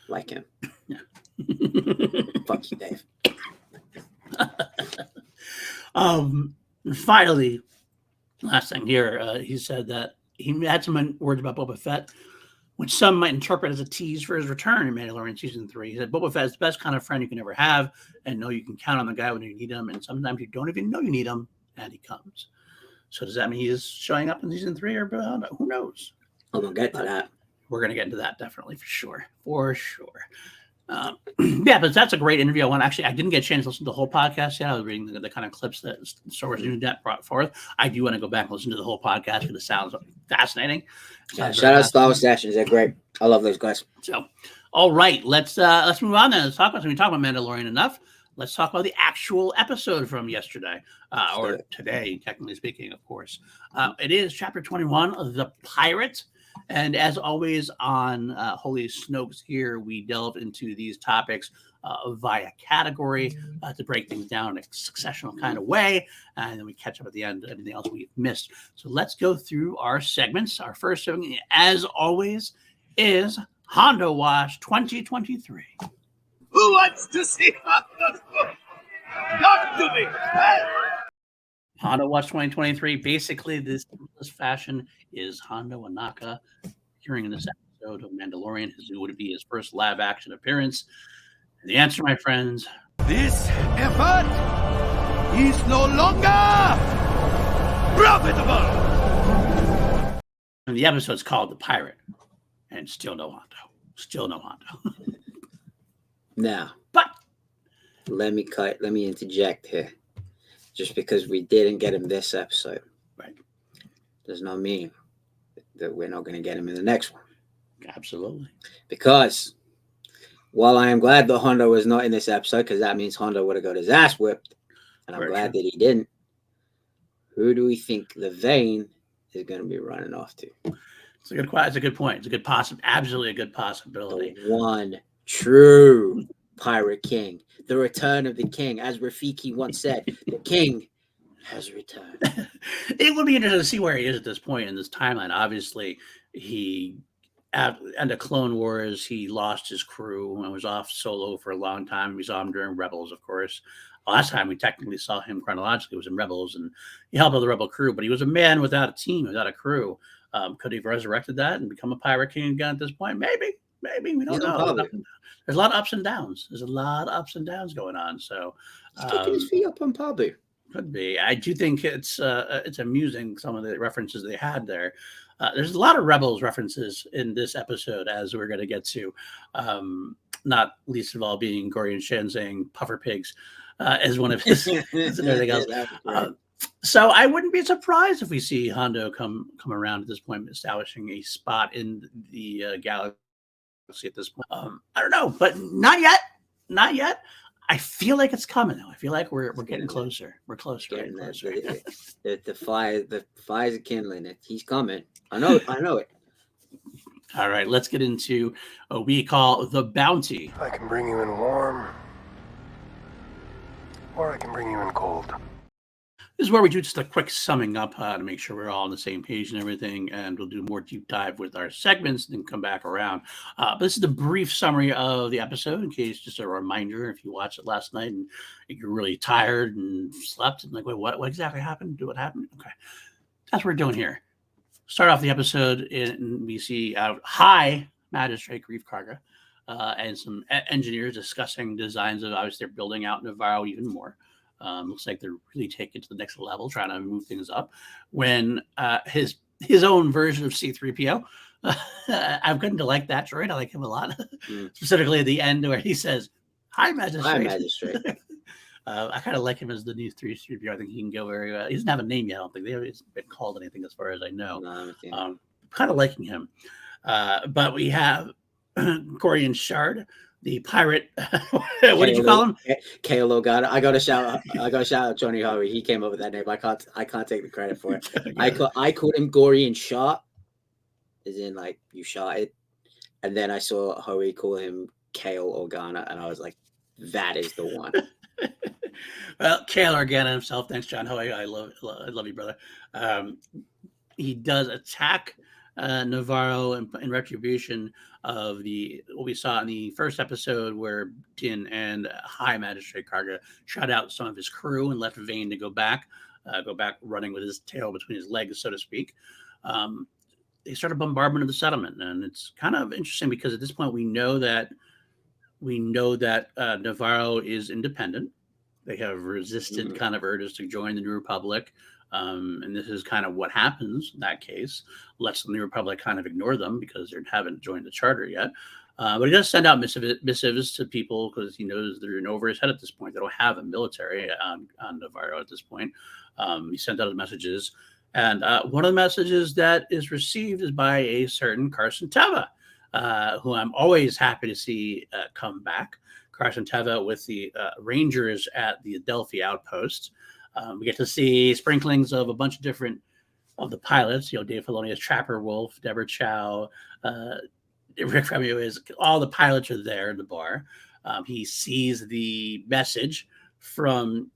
like him. Yeah. Fuck you, Dave. Finally, last thing here, he said that he had some words about Boba Fett, which some might interpret as a tease for his return in Mandalorian season 3. He said Boba Fett is the best kind of friend you can ever have, and know you can count on the guy when you need him, and sometimes you don't even know you need him, and he comes. So does that mean he is showing up in season 3, or who knows? I'm gonna get to that. We're gonna get into that definitely, for sure. Yeah, but that's a great interview. I didn't get a chance to listen to the whole podcast yet. I was reading the kind of clips that Star Wars News Net brought forth. I do want to go back and listen to the whole podcast because it sounds fascinating. Shout out Star Wars Sessions. They're great. I love those guys. So, all right, let's move on then. Let's talk about Mandalorian enough. Let's talk about the actual episode from yesterday, or today, technically speaking, of course. It is chapter 21 of The Pirate. And as always on Holy Snokes here, we delve into these topics via category to break things down in a successional kind of way. And then we catch up at the end, anything else we've missed. So let's go through our segments. Our first segment, as always, is Hondo Wash 2023. Who wants to see Hondo? Talk to me! Hondo Watch 2023. Basically, this fashion is Hondo Ohnaka appearing in this episode of Mandalorian. It would be his first live action appearance. And the answer, my friends, this effort is no longer profitable. And the episode's called The Pirate, and still no Hondo. Still no Hondo. Now, But let me interject here. Just because we didn't get him this episode, right, does not mean that we're not going to get him in the next one. Absolutely. Because while I am glad that Hondo was not in this episode, because that means Hondo would have got his ass whipped, and I'm glad that he didn't. Who do we think the Vane is going to be running off to? It's a good point. It's a good absolutely a good possibility. The one true Pirate King, the return of the king, as Rafiki once said, the king has returned. It would be interesting to see where he is at this point in this timeline. Obviously, he at the Clone Wars, he lost his crew and was off solo for a long time. We saw him during Rebels, of course. Last time we technically saw him chronologically was in Rebels, and he helped out the Rebel crew, but he was a man without a team, without a crew. Could he have resurrected that and become a Pirate King again at this point? Maybe. We don't know. There's a lot of ups and downs. There's a lot of ups and downs going on. So he's kicking his feet up on Pabu. Could be. I do think it's amusing, some of the references they had there. There's a lot of Rebels references in this episode, as we're going to get to. Not least of all being Gorian Shen saying puffer pigs as one of his and everything else. So I wouldn't be surprised if we see Hondo come around at this point, establishing a spot in the galaxy at this point. I don't know, but not yet. I feel like it's coming though. I feel like we're getting closer. We're closer. Getting closer. The fires are kindling. He's coming. I know it. All right, let's get into what we call the bounty. I can bring you in warm, or I can bring you in cold. This is where we do just a quick summing up to make sure we're all on the same page and everything, and we'll do more deep dive with our segments and then come back around. But this is the brief summary of the episode, in case just a reminder if you watched it last night and you're really tired and slept and like, wait, what exactly happened? What happened? Okay, that's what we're doing here. Start off the episode and we see High Magistrate Grief Karga and some engineers discussing designs of, obviously, they're building out Navarro even more. Looks like they're really taking it to the next level, trying to move things up. When his own version of C-3PO, I've gotten to like that droid. I like him a lot. Specifically at the end where he says, "Hi, Magistrate." Hi, Magistrate. I kind of like him as the new 3PO. I think he can go very well. He doesn't have a name yet. I don't think he's been called anything as far as I know. No, kind of liking him. But we have Corian Shard, the pirate. What did you call him? Kalo got it. I got to shout out Johnny Harvey. He came up with that name. I can't take the credit for it. I called him Gorian Shot, as in like you shot it. And then I saw Howie call him Kale Organa, and I was like, that is the one. Well, Kale Organa himself. Thanks, John Howie. I love you, brother. He does attack Navarro in retribution of what we saw in the first episode, where Din and High Magistrate Karga shot out some of his crew and left Vane to go back running with his tail between his legs, so to speak. They started bombardment of the settlement, and it's kind of interesting because at this point we know that Navarro is independent. They have resisted kind of urges to join the New Republic. And this is kind of what happens in that case. Lets the New Republic kind of ignore them because they haven't joined the charter yet. But he does send out missives to people because he knows they're in over his head at this point. They don't have a military on Navarro at this point. He sent out messages. And one of the messages that is received is by a certain Carson Teva, who I'm always happy to see come back. Carson Teva with the Rangers at the Adelphi outpost. We get to see sprinklings of a bunch of different of the pilots. Dave Filoni is Trapper Wolf, Deborah Chow, Rick Remio is. All the pilots are there in the bar. He sees the message from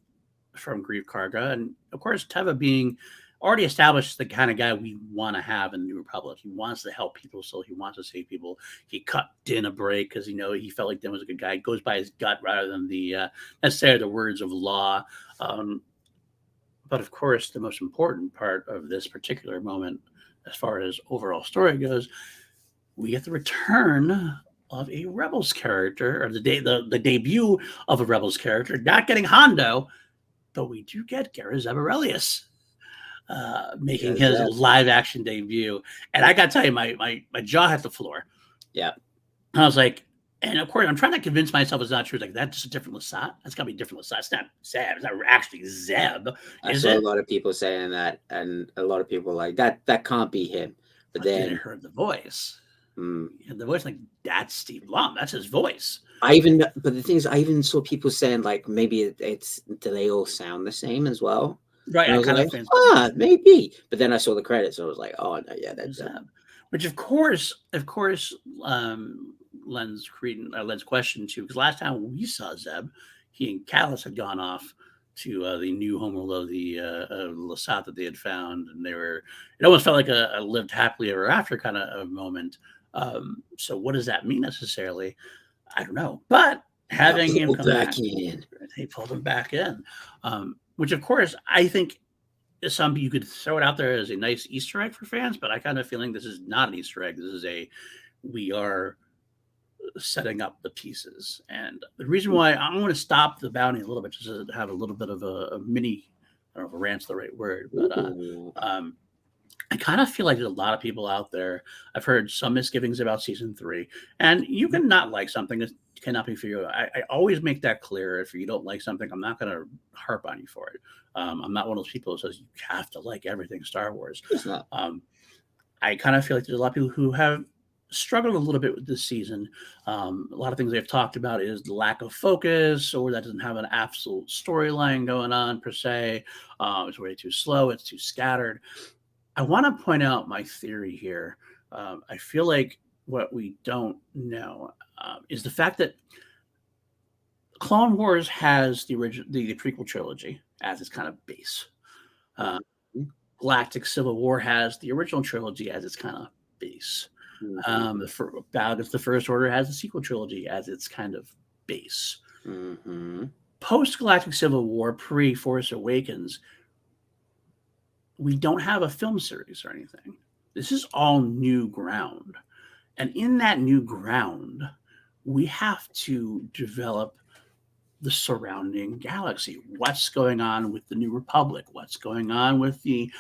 Grief Karga, and of course Teva being already established the kind of guy we want to have in the New Republic. He wants to help people, so he wants to save people. He cut Din a break because he felt like Din was a good guy. He goes by his gut rather than the necessarily the words of law. But of course, the most important part of this particular moment, as far as overall story goes, we get the return of a Rebels character, or the debut of a Rebels character. Not getting Hondo, but we do get Gara Zebarelius. making Yeah, his Zeb. live action debut. And I got to tell you, my jaw hit the floor. Yeah. And I was like, and of course, I'm trying to convince myself it's not true. Like, that's just a different Lasat. That's got to be a different Lasat. It's not Zeb. It's not actually Zeb. I Is saw it? a lot of people saying that, and a lot of people like that can't be him. But Then I then heard the voice. mm, And the voice, like, that's Steve Blum. That's his voice. but the thing is, I even saw people saying like maybe it's do they all sound the same as well? Right. And I I was kind like, of think maybe. But then I saw the credits, so I was like, oh no, yeah, that's Zeb. Which of course, lends question to, because last time we saw Zeb, he and Callus had gone off to the new homeworld of the Lasat that they had found, and it almost felt like a lived happily ever after kind of a moment. So what does that mean necessarily? I don't know, but having him come back in. he pulled him back in, which of course I think some you could throw it out there as a nice Easter egg for fans, but I kind of feeling this is not an Easter egg. This is we are setting up the pieces. And the reason why I'm going to stop the bounty a little bit, just to have a little bit of a mini, I don't know if a rant's the right word, but I kind of feel like there's a lot of people out there. I've heard some misgivings about season 3, and you can not like something that cannot be for you. I always make that clear. If you don't like something, I'm not going to harp on you for it. I'm not one of those people who says you have to like everything Star Wars. It's not. I kind of feel like there's a lot of people who have struggled a little bit with this season. A lot of things they've talked about is the lack of focus, or that doesn't have an absolute storyline going on per se. It's way too slow. It's too scattered. I want to point out my theory here. I feel like what we don't know is the fact that Clone Wars has the prequel trilogy as its kind of base. Galactic Civil War has the original trilogy as its kind of base. The First Order has the sequel trilogy as its kind of base. Post Galactic Civil War, pre Force Awakens, we don't have a film series or anything. This is all new ground. And in that new ground, we have to develop the surrounding galaxy. What's going on with the New Republic? What's going on with the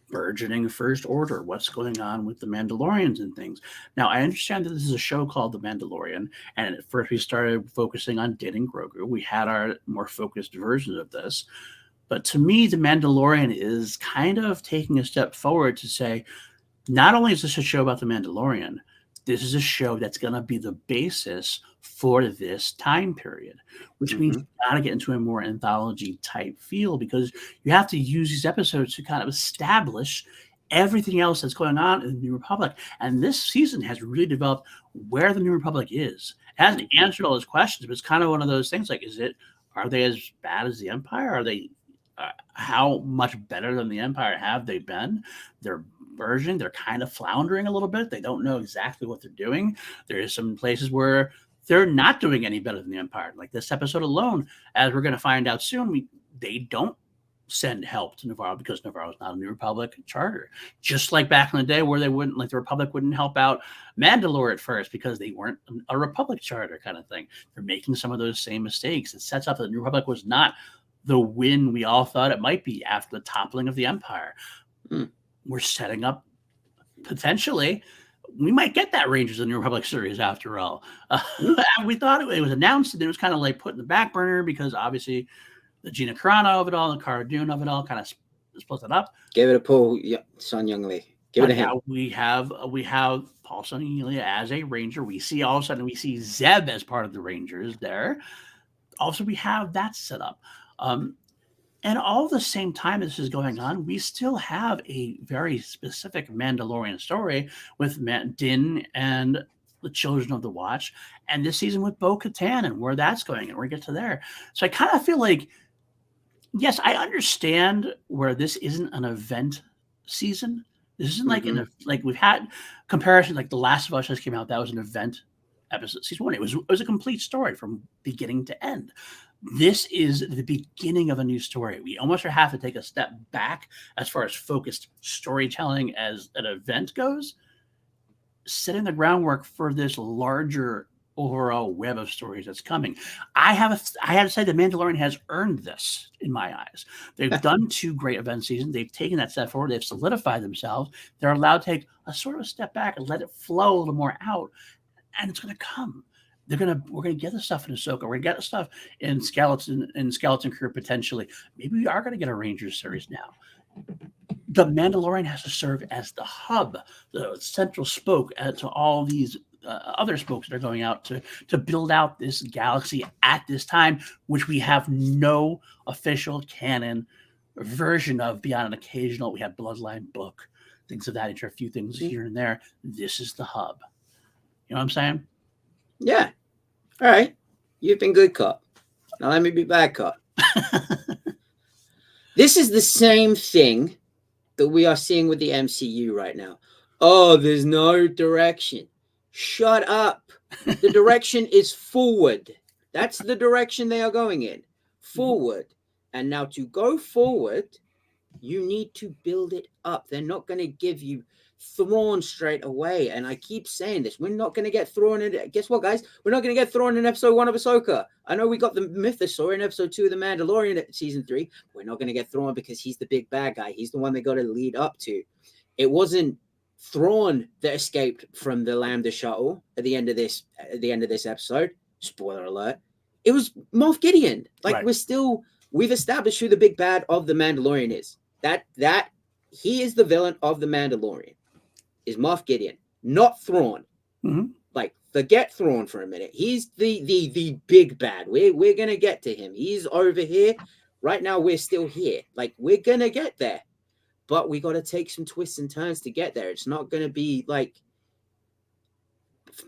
burgeoning First Order? What's going on with the Mandalorians and things? Now, I understand that this is a show called The Mandalorian, and at first we started focusing on Din and Grogu. We had our more focused versions of this. But to me, The Mandalorian is kind of taking a step forward to say, not only is this a show about The Mandalorian, this is a show that's going to be the basis for this time period, which means you got to get into a more anthology type feel, because you have to use these episodes to kind of establish everything else that's going on in the New Republic. And this season has really developed where the New Republic is. It hasn't answered all those questions, but it's kind of one of those things like, are they as bad as the Empire? Are they, how much better than the Empire have they been? They're burgeoning. They're kind of floundering a little bit. They don't know exactly what they're doing. There is some places where they're not doing any better than the Empire. Like this episode alone, as we're going to find out soon, they don't send help to Navarro because Navarro is not a New Republic charter. Just like back in the day where they wouldn't, like the Republic wouldn't help out Mandalore at first because they weren't a Republic charter kind of thing. They're making some of those same mistakes. It sets up that the New Republic was not the win we all thought it might be after the toppling of the Empire. We're setting up potentially, we might get that Rangers of the New Republic series after all. We thought it was announced, and it was kind of like put in the back burner because obviously the Gina Carano of it all, the Cara Dune of it all kind of split it up. Give it a Paul Son Younglee. Give it a him. We have Paul Son Younglee as a Ranger. We see all of a sudden we see Zeb as part of the Rangers there. Also, we have that set up. And all the same time this is going on, we still have a very specific Mandalorian story with Din and the Children of the Watch, and this season with Bo-Katan and where that's going, and we're going to get to there. So I kind of feel like, yes, I understand where this isn't an event season. This isn't like like we've had comparisons, like The Last of Us just came out. That was an event episode, season 1. It was a complete story from beginning to end. This is the beginning of a new story. We almost have to take a step back as far as focused storytelling as an event goes, setting the groundwork for this larger overall web of stories that's coming. I have to say, The Mandalorian has earned this in my eyes. They've done 2 great event seasons. They've taken that step forward. They've solidified themselves. They're allowed to take a sort of a step back and let it flow a little more out, and it's going to come. We're gonna get the stuff in Ahsoka. We're gonna get the stuff in Skeleton Crew potentially. Maybe we are gonna get a Rangers series now. The Mandalorian has to serve as the hub, the central spoke to all these other spokes that are going out to build out this galaxy at this time, which we have no official canon version of beyond an occasional. We have Bloodline book, things of that nature, a few things here and there. This is the hub. You know what I'm saying? Yeah. All right. You've been good cop. Now let me be bad cop. This is the same thing that we are seeing with the MCU right now. Oh, there's no direction. Shut up. The direction is forward. That's the direction they are going in. Forward. And now to go forward, you need to build it up. They're not going to give you Thrawn straight away. And I keep saying this. We're not going to get Thrawn in. Guess what, guys? We're not going to get Thrawn in episode 1 of Ahsoka. I know we got the Mythosaur in episode 2 of The Mandalorian at season 3. We're not going to get Thrawn because he's the big bad guy. He's the one they got to lead up to. It wasn't Thrawn that escaped from the Lambda shuttle at the end of this episode. Spoiler alert. It was Moff Gideon. Like, right. We've established who the big bad of The Mandalorian is. That he is the villain of The Mandalorian. Is Moff Gideon, not Thrawn. Mm-hmm. Like, forget Thrawn for a minute. He's the big bad. We're gonna get to him. He's over here. Right now, we're still here. Like, we're gonna get there. But we got to take some twists and turns to get there. It's not gonna be like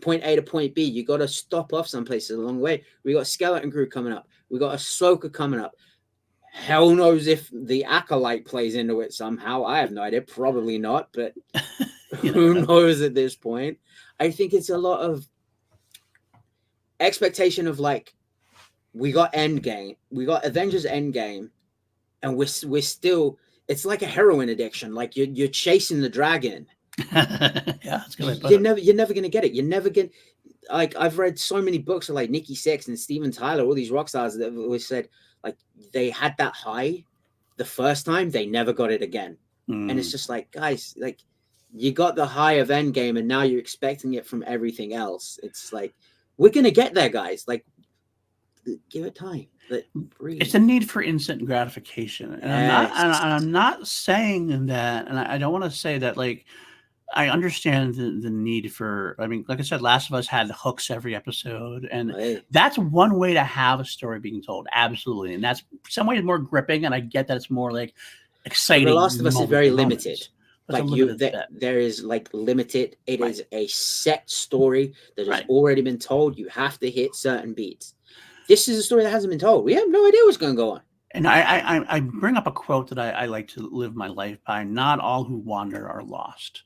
point A to point B. You got to stop off some places along the way. We got Skeleton Crew coming up. We got Ahsoka coming up. Hell knows if the Acolyte plays into it somehow. I have no idea. Probably not, but who knows at this point? I think it's a lot of expectation of, like, we got Endgame. We got Avengers Endgame, and we're still, it's like a heroin addiction. Like, you're chasing the dragon. Yeah, it's gonna you're never gonna get it. You're never gonna, like, I've read so many books of like Nikki Sixx and Steven Tyler, all these rock stars that have always said, like, they had that high the first time, they never got it again. And it's just like, guys, like, you got the high of Endgame and now you're expecting it from everything else. It's like, we're gonna get there, guys. Like, give it time. It's a need for instant gratification. And I'm not saying that, and I don't want to say that, like, I understand the need for, I mean, like I said, Last of Us had hooks every episode, and that's one way to have a story being told. Absolutely. And that's some ways more gripping, and I get that it's more like exciting. The Last of Us is very limited. Like, there is, like, limited. It is a set story that has already been told. You have to hit certain beats. This is a story that hasn't been told. We have no idea what's going to go on. And I bring up a quote that I like to live my life by. Not all who wander are lost.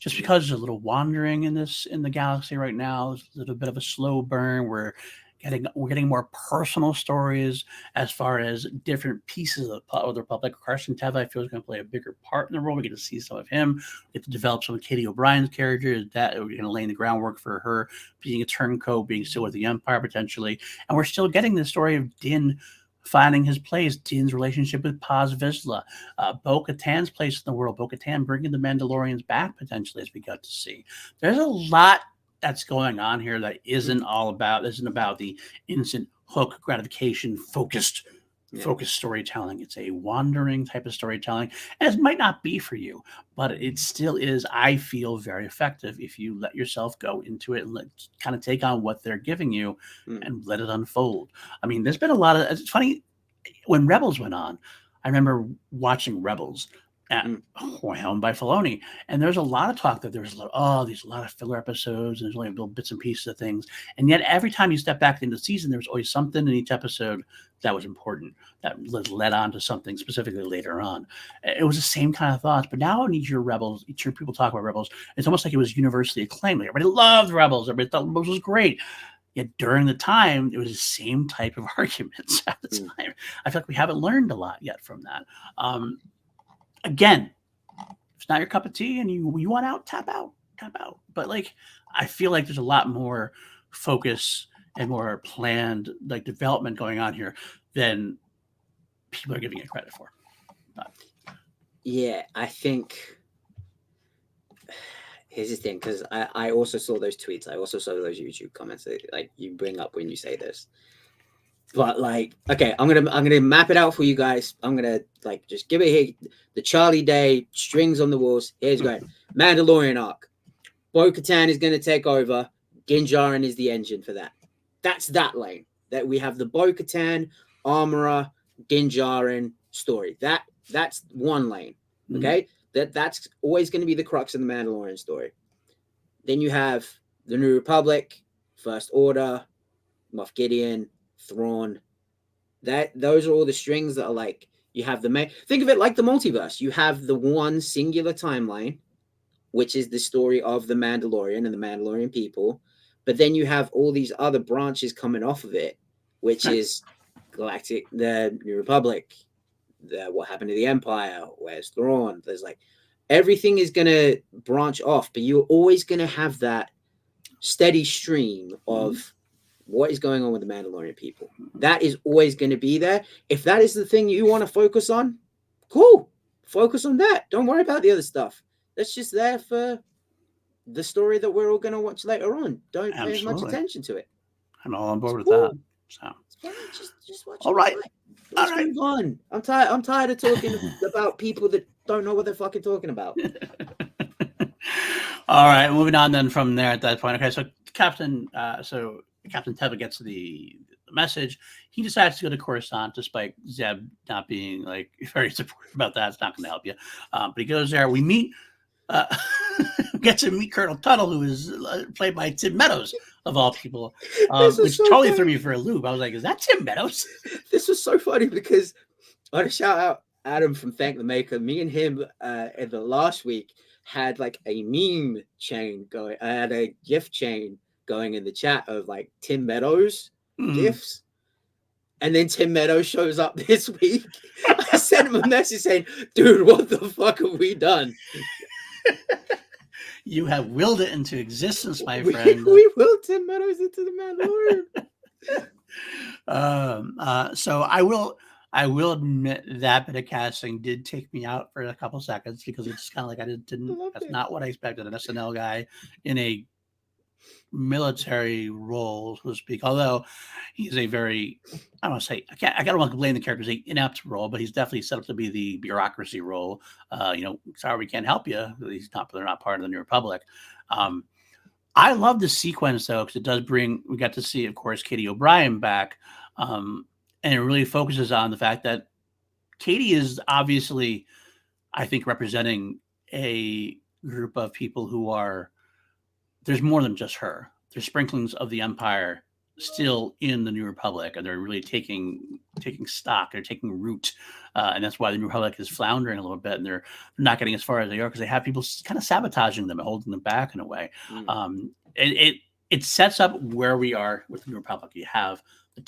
Just because there's a little wandering in the galaxy right now, it's a little bit of a slow burn. We're getting more personal stories as far as different pieces of the Republic. Carson Teva, I feel, is going to play a bigger part in the role. We get to see some of him. We get to develop some of Katie O'Brien's character. That we're going to lay the groundwork for her being a turncoat, being still with the Empire potentially, and we're still getting the story of Din finding his place, Din's relationship with Paz Vizsla, Bo-Katan's place in the world, Bo-Katan bringing the Mandalorians back potentially, as we got to see. There's a lot that's going on here that isn't about the instant hook gratification focused storytelling. It's a wandering type of storytelling, and it might not be for you, but it still is, I feel, very effective if you let yourself go into it and kind of take on what they're giving you and let it unfold. I mean, there's been a lot of, it's funny, when Rebels went on, I remember watching Rebels helmed by Filoni, and there's a lot of talk that there's a lot of filler episodes, and there's only little bits and pieces of things, and yet every time you step back into the season, there's always something in each episode that was important, that led on to something specifically later on. It was the same kind of thoughts, but now when you hear people talk about Rebels, it's almost like it was universally acclaimed. Like, everybody loved Rebels, everybody thought Rebels was great. Yet during the time, it was the same type of arguments at the time. I feel like we haven't learned a lot yet from that. Again, if it's not your cup of tea and you want out, tap out. But, like, I feel like there's a lot more focus and more planned like development going on here than people are giving it credit for. But. Yeah, I think here's the thing, because I also saw those tweets. I also saw those YouTube comments that like you bring up when you say this. But like, okay, I'm gonna map it out for you guys. I'm gonna like just give it here. The Charlie Day strings on the walls. Here's going. Mandalorian arc. Bo-Katan is gonna take over. Din Djarin is the engine for that. That's that lane. That we have the Bo-Katan, Armorer, Din Djarin story. That's one lane. Okay, that's always going to be the crux of the Mandalorian story. Then you have the New Republic, First Order, Moff Gideon, Thrawn. Those are all the strings that are like you have the main. Think of it like the multiverse. You have the one singular timeline, which is the story of the Mandalorian and the Mandalorian people. But then you have all these other branches coming off of it, which is Galactic, the New Republic, what happened to the Empire, where's Thrawn. There's like everything is going to branch off, but you're always going to have that steady stream of what is going on with the Mandalorian people. That is always going to be there. If that is the thing you want to focus on, cool. Focus on that. Don't worry about the other stuff. That's just there for the story that we're all going to watch later on. Don't pay as much attention to it. I'm all on board with that. So just watch. All right. Let's move on. I'm tired of talking about people that don't know what they're fucking talking about. All right, moving on then from there at that point. Okay, so Captain Teva gets the message. He decides to go to Coruscant, despite Zeb not being like very supportive about that. It's not going to help you. But he goes there. We meet. Get to meet Colonel Tuttle, who is played by Tim Meadows, of all people, which so totally threw me for a loop. I was like, is that Tim Meadows? This was so funny because I want to shout out Adam from Thank the Maker. Me and him in the last week had like a meme chain going. I had a GIF chain going in the chat of like Tim Meadows GIFs. And then Tim Meadows shows up this week. I sent him a message saying, dude, what the fuck have we done? You have willed it into existence, my friend. We willed Tim Meadows into the Mandalorian. So I will admit that bit of casting did take me out for a couple seconds because it's kind of like I didn't. That's not what I expected. An SNL guy in a military role, so to speak. Although he's a very, I don't want to say, I don't want to blame the character as an inept role, but he's definitely set up to be the bureaucracy role. Sorry, we can't help you. They're not part of the New Republic. I love the sequence though, because it does we got to see, of course, Katie O'Brien back. And it really focuses on the fact that Katie is obviously, I think, representing a group of people who are, there's more than just her. There's sprinklings of the Empire still in the New Republic, and they're really taking stock. They're taking root, and that's why the New Republic is floundering a little bit, and they're not getting as far as they are because they have people kind of sabotaging them and holding them back in a way. It sets up where we are with the New Republic. You have the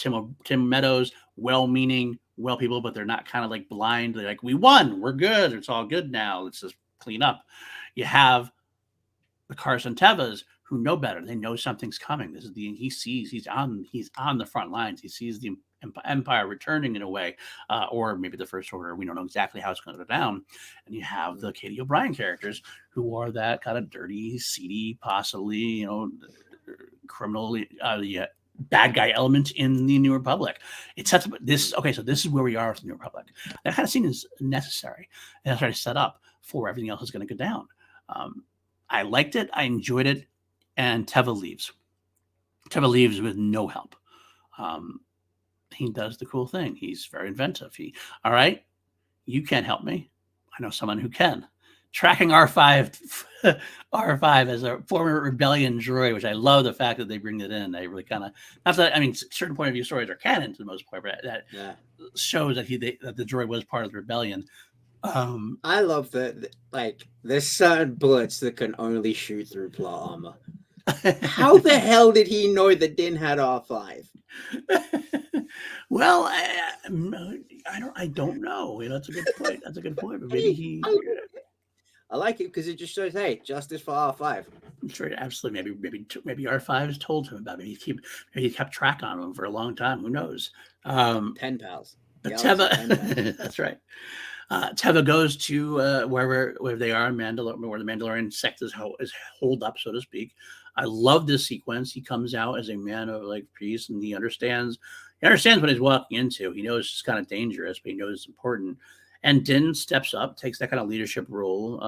Tim Meadows, well-meaning, well people, but they're not kind of like blind. They're like, we won, we're good, it's all good now. Let's just clean up. You have the Carson Tevas who know better. They know something's coming. He's on the front lines. He sees the Empire returning in a way, or maybe the First Order. We don't know exactly how it's going to go down. And you have the Katie O'Brien characters who are that kind of dirty, seedy, possibly, criminal, bad guy element in the New Republic. It sets up this. Okay, so this is where we are with the New Republic. That kind of scene is necessary, and that's trying to set up for everything else that's going to go down. I liked it. I enjoyed it. And Teva leaves. Teva leaves with no help. He does the cool thing. He's very inventive. All right, you can't help me. I know someone who can. Tracking R5 as a former rebellion droid, which I love the fact that they bring it in. They really kind of, not that, I mean, certain point of view stories are canon to the most part, but that shows that that the droid was part of the rebellion. I love that, like, there's certain bullets that can only shoot through plot armor. How the hell did he know that Din had R5? Well, I don't know. That's a good point. But maybe I like it because it just shows, hey, justice for R5. Sure, absolutely. Maybe R5 has told him about it. Maybe he kept track on him for a long time. Who knows? Pen pals. But Galaxy pen pals. Teva, that's right. Teva goes to where they are in where the Mandalorian sect is holed up, so to speak. I love this sequence. He comes out as a man of like peace, and he understands what he's walking into. He knows it's kind of dangerous, but he knows it's important. And Din steps up, takes that kind of leadership role.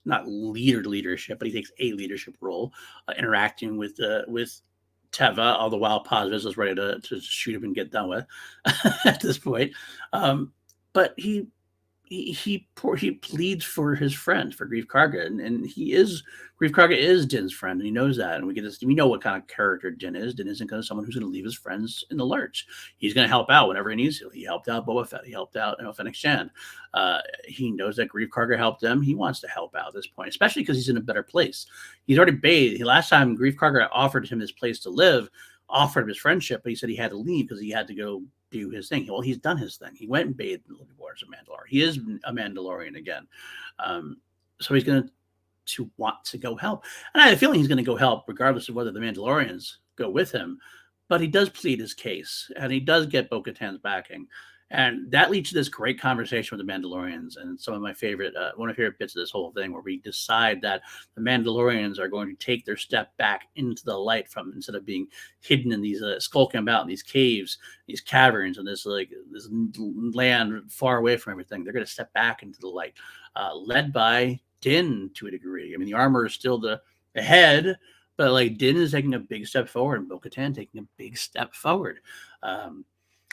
Not leadership, but he takes a leadership role, interacting with Teva, all the while Paz is ready to shoot him and get done with at this point. But he pleads for his friend, for Grief Karga, and Grief Karga is Din's friend, and he knows that. And we know what kind of character Din is. Din isn't going to someone who's going to leave his friends in the lurch. He's going to help out whenever he needs to. He helped out Boba Fett. He helped out Fennec Shand. He knows that Grief Karga helped him. He wants to help out at this point, especially because he's in a better place. He's already bathed. Last time Grief Karga offered him this place to live, offered him his friendship, but he said he had to leave because he had to go do his thing. Well, he's done his thing. He went and bathed in the living waters of Mandalore. He is a Mandalorian again. So he's going to want to go help. And I have a feeling he's going to go help regardless of whether the Mandalorians go with him. But he does plead his case, and he does get Bo-Katan's backing. And that leads to this great conversation with the Mandalorians, and some of my favorite, one of my favorite bits of this whole thing, where we decide that the Mandalorians are going to take their step back into the light instead of being hidden in these, skulking about in these caves, these caverns, and this land far away from everything. They're going to step back into the light, led by Din to a degree. I mean, the armor is still the head, but like Din is taking a big step forward, and Bo-Katan taking a big step forward.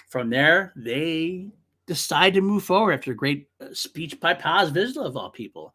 From there, they decide to move forward after a great speech by Paz Vizsla, of all people,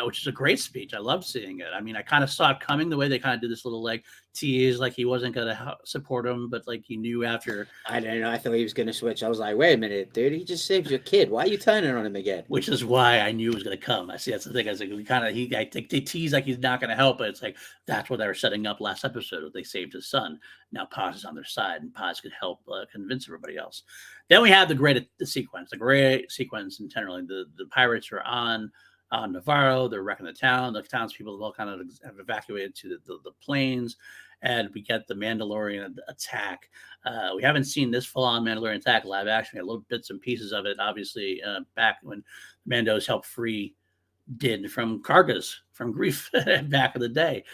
which is a great speech. I love seeing it. I mean, I kind of saw it coming the way they kind of did this little tease, like he wasn't going to support him, but like he knew after. I don't know. I thought he was going to switch. I was like, wait a minute, dude. He just saved your kid. Why are you turning on him again? Which is why I knew it was going to come. I see that's the thing. I was like, I think they tease like he's not going to help, but it's like that's what they were setting up last episode. They saved his son. Now Paz is on their side, and Paz could help convince everybody else. Then we have the great sequence, and generally the pirates are on Navarro. They're wrecking the town. The townspeople have all kind of have evacuated to the plains, and we get the Mandalorian attack. We haven't seen this full-on Mandalorian attack live action. We had little bits and pieces of it, obviously, back when Mandos helped free Din from Grief back in the day.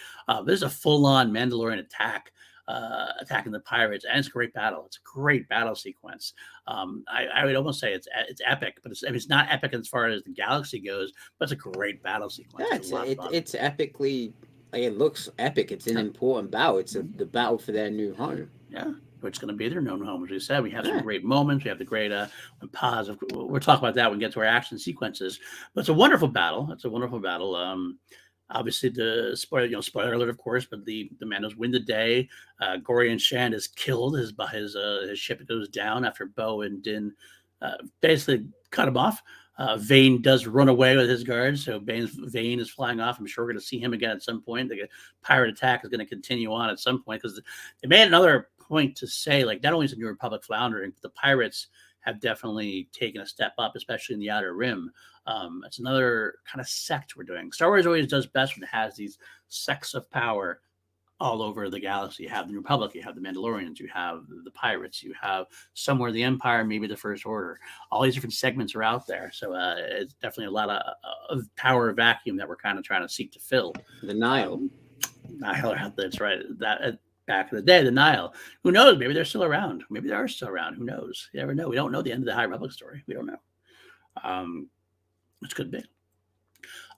This is a full-on Mandalorian attack. Attacking the pirates, and it's a great battle. It's a great battle sequence. I would almost say it's epic, but it's not epic as far as the galaxy goes, but it's a great battle sequence. Yeah, it's epically. It looks epic. It's an important battle. It's the battle for their new home. Yeah, which is going to be their known home, as we said. We have some great moments. We have the great when Paz. We'll talk about that when we get to our action sequences. But it's a wonderful battle. It's a wonderful battle. Obviously, the spoiler alert, of course, but the Mandos win the day. Gorian Shand is killed. His ship goes down after Bo and Din basically cut him off. Vane does run away with his guards, so Vane is flying off. I'm sure we're going to see him again at some point. The pirate attack is going to continue on at some point, because they made another point to say, like, not only is the New Republic floundering, but the pirates have definitely taken a step up, especially in the Outer Rim. It's another kind of sect we're doing. Star Wars always does best when it has these sects of power all over the galaxy. You have the New Republic, you have the Mandalorians, you have the pirates, you have somewhere the Empire, maybe the First Order. All these different segments are out there. So it's definitely a lot of power vacuum that we're kind of trying to seek to fill. The Nile. That's right. That back in the day, the Nile. Who knows? Maybe they're still around. Maybe they are still around. Who knows? You never know. We don't know the end of the High Republic story. We don't know. Which could be.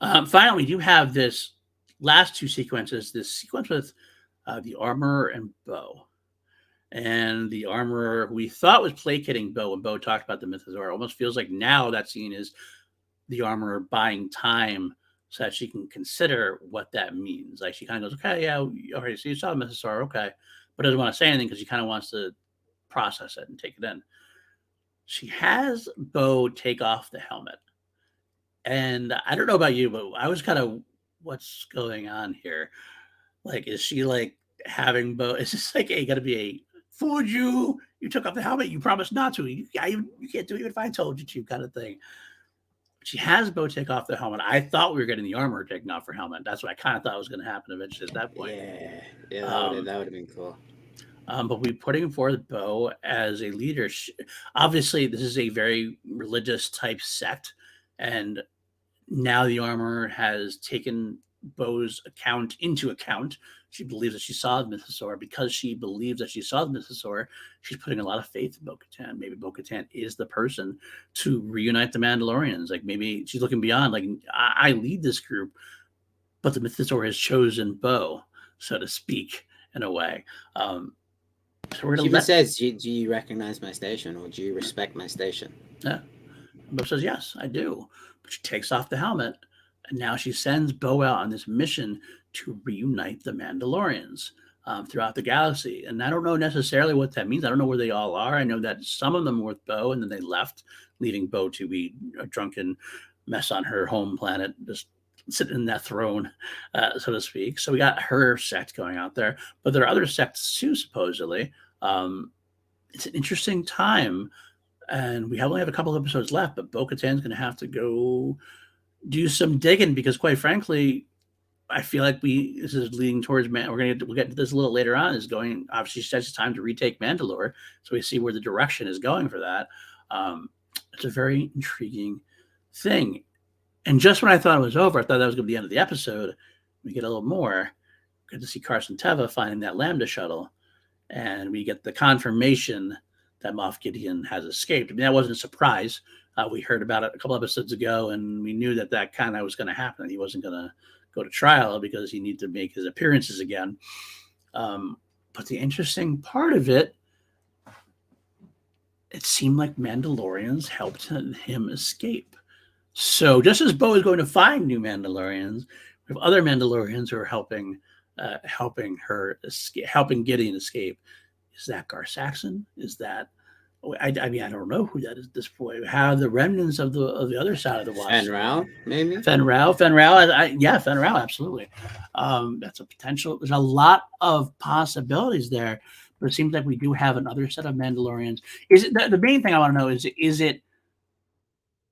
Finally, we do have this last two sequences. This sequence with the armorer and Bo. And the armorer, we thought was placating Bo when Bo talked about the Mythosaur. It almost feels like now that scene is the armorer buying time so that she can consider what that means. Like, she kind of goes, okay, yeah, all right, so you saw the Mythosaur, okay. But doesn't want to say anything because she kind of wants to process it and take it in. She has Bo take off the helmet. And I don't know about you, but I was kind of, what's going on here? Like, is she like having Bo? Is this like, hey, got to be a fooled you? You took off the helmet. You promised not to. You can't do it even if I told you to, kind of thing. She has Bo take off the helmet. I thought we were getting the armor taking off her helmet. That's what I kind of thought was going to happen eventually at that point. Yeah, that would have been cool. But we putting forth Bo as a leader. Obviously, this is a very religious type sect, and now the armor has taken Bo's account into account. She believes that she saw the mythosaur. Because she believes that she saw the mythosaur, she's putting a lot of faith in Bo-Katan. Maybe Bo-Katan is the person to reunite the Mandalorians. Like maybe she's looking beyond. Like I lead this group, but the mythosaur has chosen Bo, so to speak, in a way. So we're she even says, do you recognize my station, or do you respect my station? Yeah. Bo says, yes, I do. But she takes off the helmet, and now she sends Bo out on this mission to reunite the Mandalorians throughout the galaxy. And I don't know necessarily what that means. I don't know where they all are. I know that some of them were with Bo, and then they left, leaving Bo to be a drunken mess on her home planet, just sitting in that throne, so to speak. So we got her sect going out there, but there are other sects too, supposedly. It's an interesting time, and we only have a couple of episodes left, but Bo-Katan's going to have to go do some digging, because quite frankly, I feel like this is leading towards we'll get to this a little later on, is going, obviously she says it's time to retake Mandalore. So we see where the direction is going for that. It's a very intriguing thing. And just when I thought it was over, I thought that was going to be the end of the episode. We get a little more. Good to see Carson Teva finding that Lambda shuttle. And we get the confirmation that Moff Gideon has escaped. I mean, that wasn't a surprise. We heard about it a couple episodes ago, and we knew that kind of was going to happen. He wasn't going to go to trial because he needed to make his appearances again. But the interesting part of it seemed like Mandalorians helped him escape. So just as Bo is going to find new Mandalorians, we have other Mandalorians who are helping her escape, helping Gideon escape. Is that Gar Saxon? Is that? I mean, I don't know who that is at this point. We have the remnants of the other side of the watch. Fenn Rau, maybe. Fenn Rau. Fenn Rau, absolutely. That's a potential. There's a lot of possibilities there, but it seems like we do have another set of Mandalorians. Is it the main thing I want to know? Is it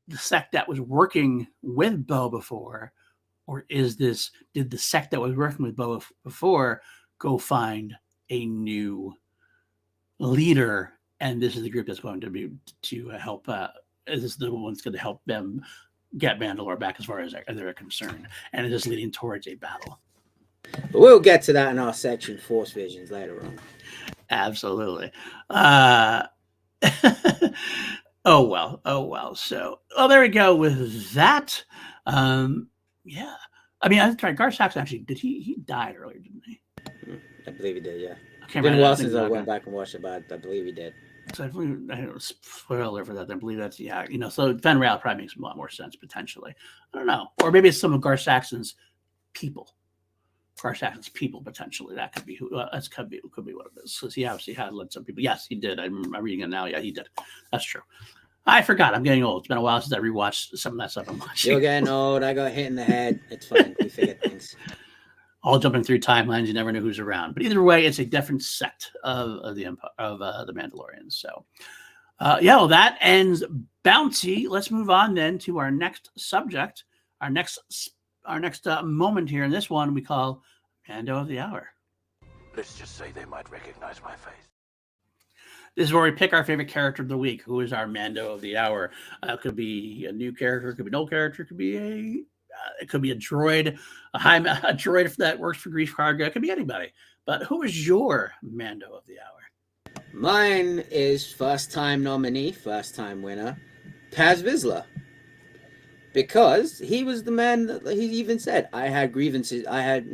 the sect that was working with Bo before, or did the sect that was working with Bo before go find a new leader, and this is the group that's going to help? This is the one's going to help them get Mandalore back as far as they're concerned, and it is leading towards a battle. But we'll get to that in our section Force Visions later on. Absolutely. Oh well. So, there we go with that. Yeah. I mean, I tried. Gar Saxon actually he died earlier, didn't he? I believe he did. Yeah. Okay, It's been a while since I went back and watched it, but I believe he did. So I spoiler for that. I believe that's So Fenn Rau probably makes a lot more sense potentially. I don't know, or maybe it's some of Gar Saxon's people. Gar Saxon's people potentially. That could be who. Could be what it is. Because he obviously had led some people. Yes, he did. I'm reading it now. Yeah, he did. That's true. I forgot. I'm getting old. It's been a while since I rewatched some of that stuff I'm watching. You're getting old. I got hit in the head. It's fine. We figure things. All jumping through timelines. You never know who's around. But either way, it's a different sect of the Empire of the Mandalorians. So, well, that ends Bounty. Let's move on then to our next subject. Our next moment here in this one we call Mando of the Hour. Let's just say they might recognize my face. This is where we pick our favorite character of the week. Who is our Mando of the Hour? It could be a new character. It could be an old character. It could be a droid, a droid that works for Grief Karga. It could be anybody. But who is your Mando of the Hour? Mine is first-time nominee, first-time winner, Paz Vizsla. Because he was the man that he even said, I had grievances. I had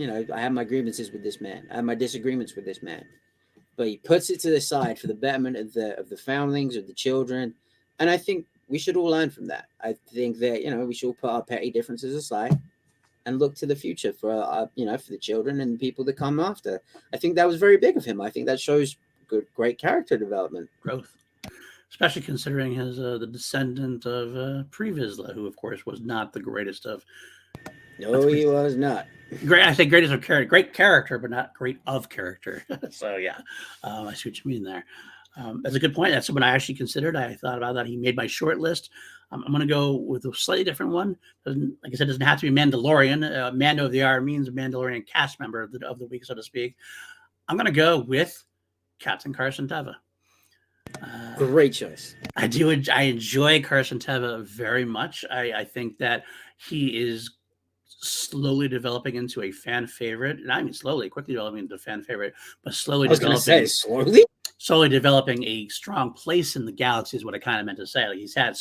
my grievances with this man. I had my disagreements with this man. But he puts it to the side for the betterment of the foundlings, of the children. And I think we should all learn from that. I think that, we should all put our petty differences aside and look to the future for the children and the people that come after. I think that was very big of him. I think that shows great character development. Growth. Especially considering his the descendant of Pre Vizsla, who, of course, was not the greatest of... No, he was not. Great. I say greatest of character, great character, but not great of character. So yeah, I see what you mean there. That's a good point. That's someone I actually considered. I thought about that. He made my short list. I'm going to go with a slightly different one. Like I said, it doesn't have to be Mandalorian. Mando of the Hour means a Mandalorian cast member of the week, so to speak. I'm going to go with Captain Carson Teva. Great choice. I enjoy Carson Teva very much. I think that he is slowly developing into a fan favorite. And I mean quickly developing into a fan favorite, but slowly developing a strong place in the galaxy is what I kind of meant to say. Like he's had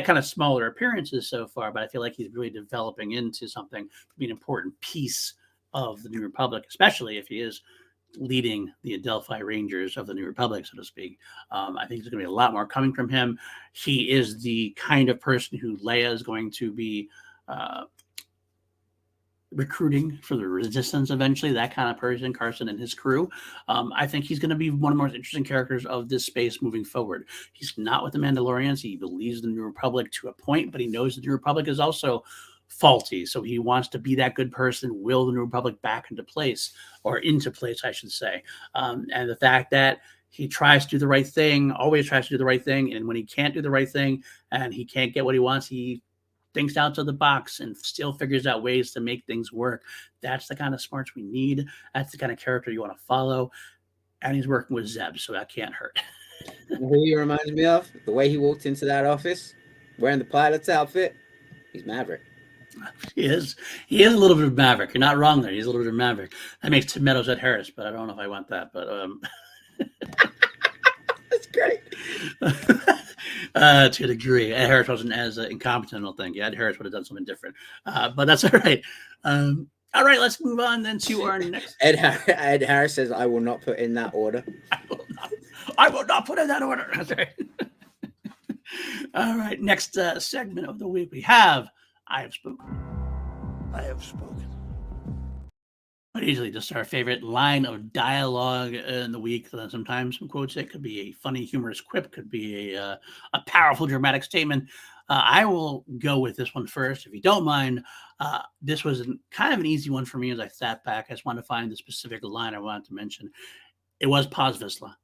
kind of smaller appearances so far, but I feel like he's really developing into something to be an important piece of the New Republic, especially if he is leading the Adelphi Rangers of the New Republic, so to speak. I think there's going to be a lot more coming from him. He is the kind of person who Leia is going to be recruiting for the Resistance eventually, that kind of person, Carson and his crew. I think he's going to be one of the most interesting characters of this space moving forward. He's not with the Mandalorians. He believes in the New Republic to a point, but he knows the New Republic is also faulty, so he wants to be that good person, will the New Republic back into place, I should say. And the fact that he tries to do the right thing, always tries to do the right thing, and when he can't do the right thing and he can't get what he wants, he thinks outside the box and still figures out ways to make things work. That's the kind of smarts we need. That's the kind of character you want to follow. And he's working with Zeb, so that can't hurt. Who he reminds me of? The way he walked into that office, wearing the pilot's outfit, he's Maverick. He is a little bit of Maverick. You're not wrong there. He's a little bit of Maverick. That makes Tim Meadows Ed Harris, but I don't know if I want that. But that's great. To a degree, Ed Harris wasn't as incompetent, I don't think. Yeah, Ed Harris would have done something different. But that's all right. All right, let's move on then to our next. Ed Harris says, "I will not put in that order." I will not put in that order. That's right. All right, next segment of the week we have. I have spoken. I have spoken. But easily just our favorite line of dialogue in the week. Sometimes some quotes. It could be a funny, humorous quip. Could be a powerful, dramatic statement. I will go with this one first, if you don't mind. This was kind of an easy one for me as I sat back. I just wanted to find the specific line I wanted to mention. It was Paz Vizsla.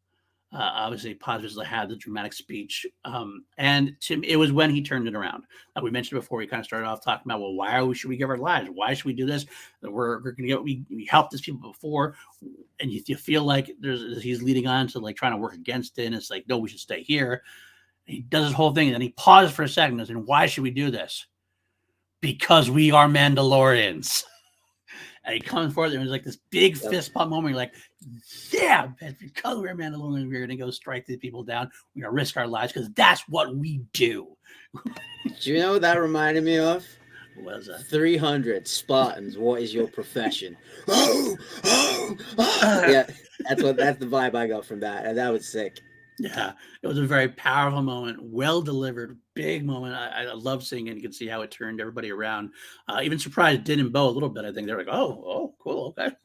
Obviously, Paz Vizsla had the dramatic speech, and it was when he turned it around. Like we mentioned before, we kind of started off talking about, well, why should we give our lives? Why should we do this? We're going to get we helped these people before, and you feel like he's leading on to like trying to work against it. And it's like, no, we should stay here. And he does his whole thing, and then he pauses for a second and says, "Why should we do this? Because we are Mandalorians." And he comes forward, and it was like this big fist pump moment. You're like, yeah, because we're Mandalorians, we're going to go strike these people down. We're going to risk our lives because that's what we do. Do you know what that reminded me of? What was that? 300 Spartans. What is your profession? Yeah, that's the vibe I got from that, and that was sick. Yeah, it was a very powerful moment, well delivered, big moment. I love seeing it. You can see how it turned everybody around. Even surprised Din and Bo a little bit. I think they're like, oh, cool, okay.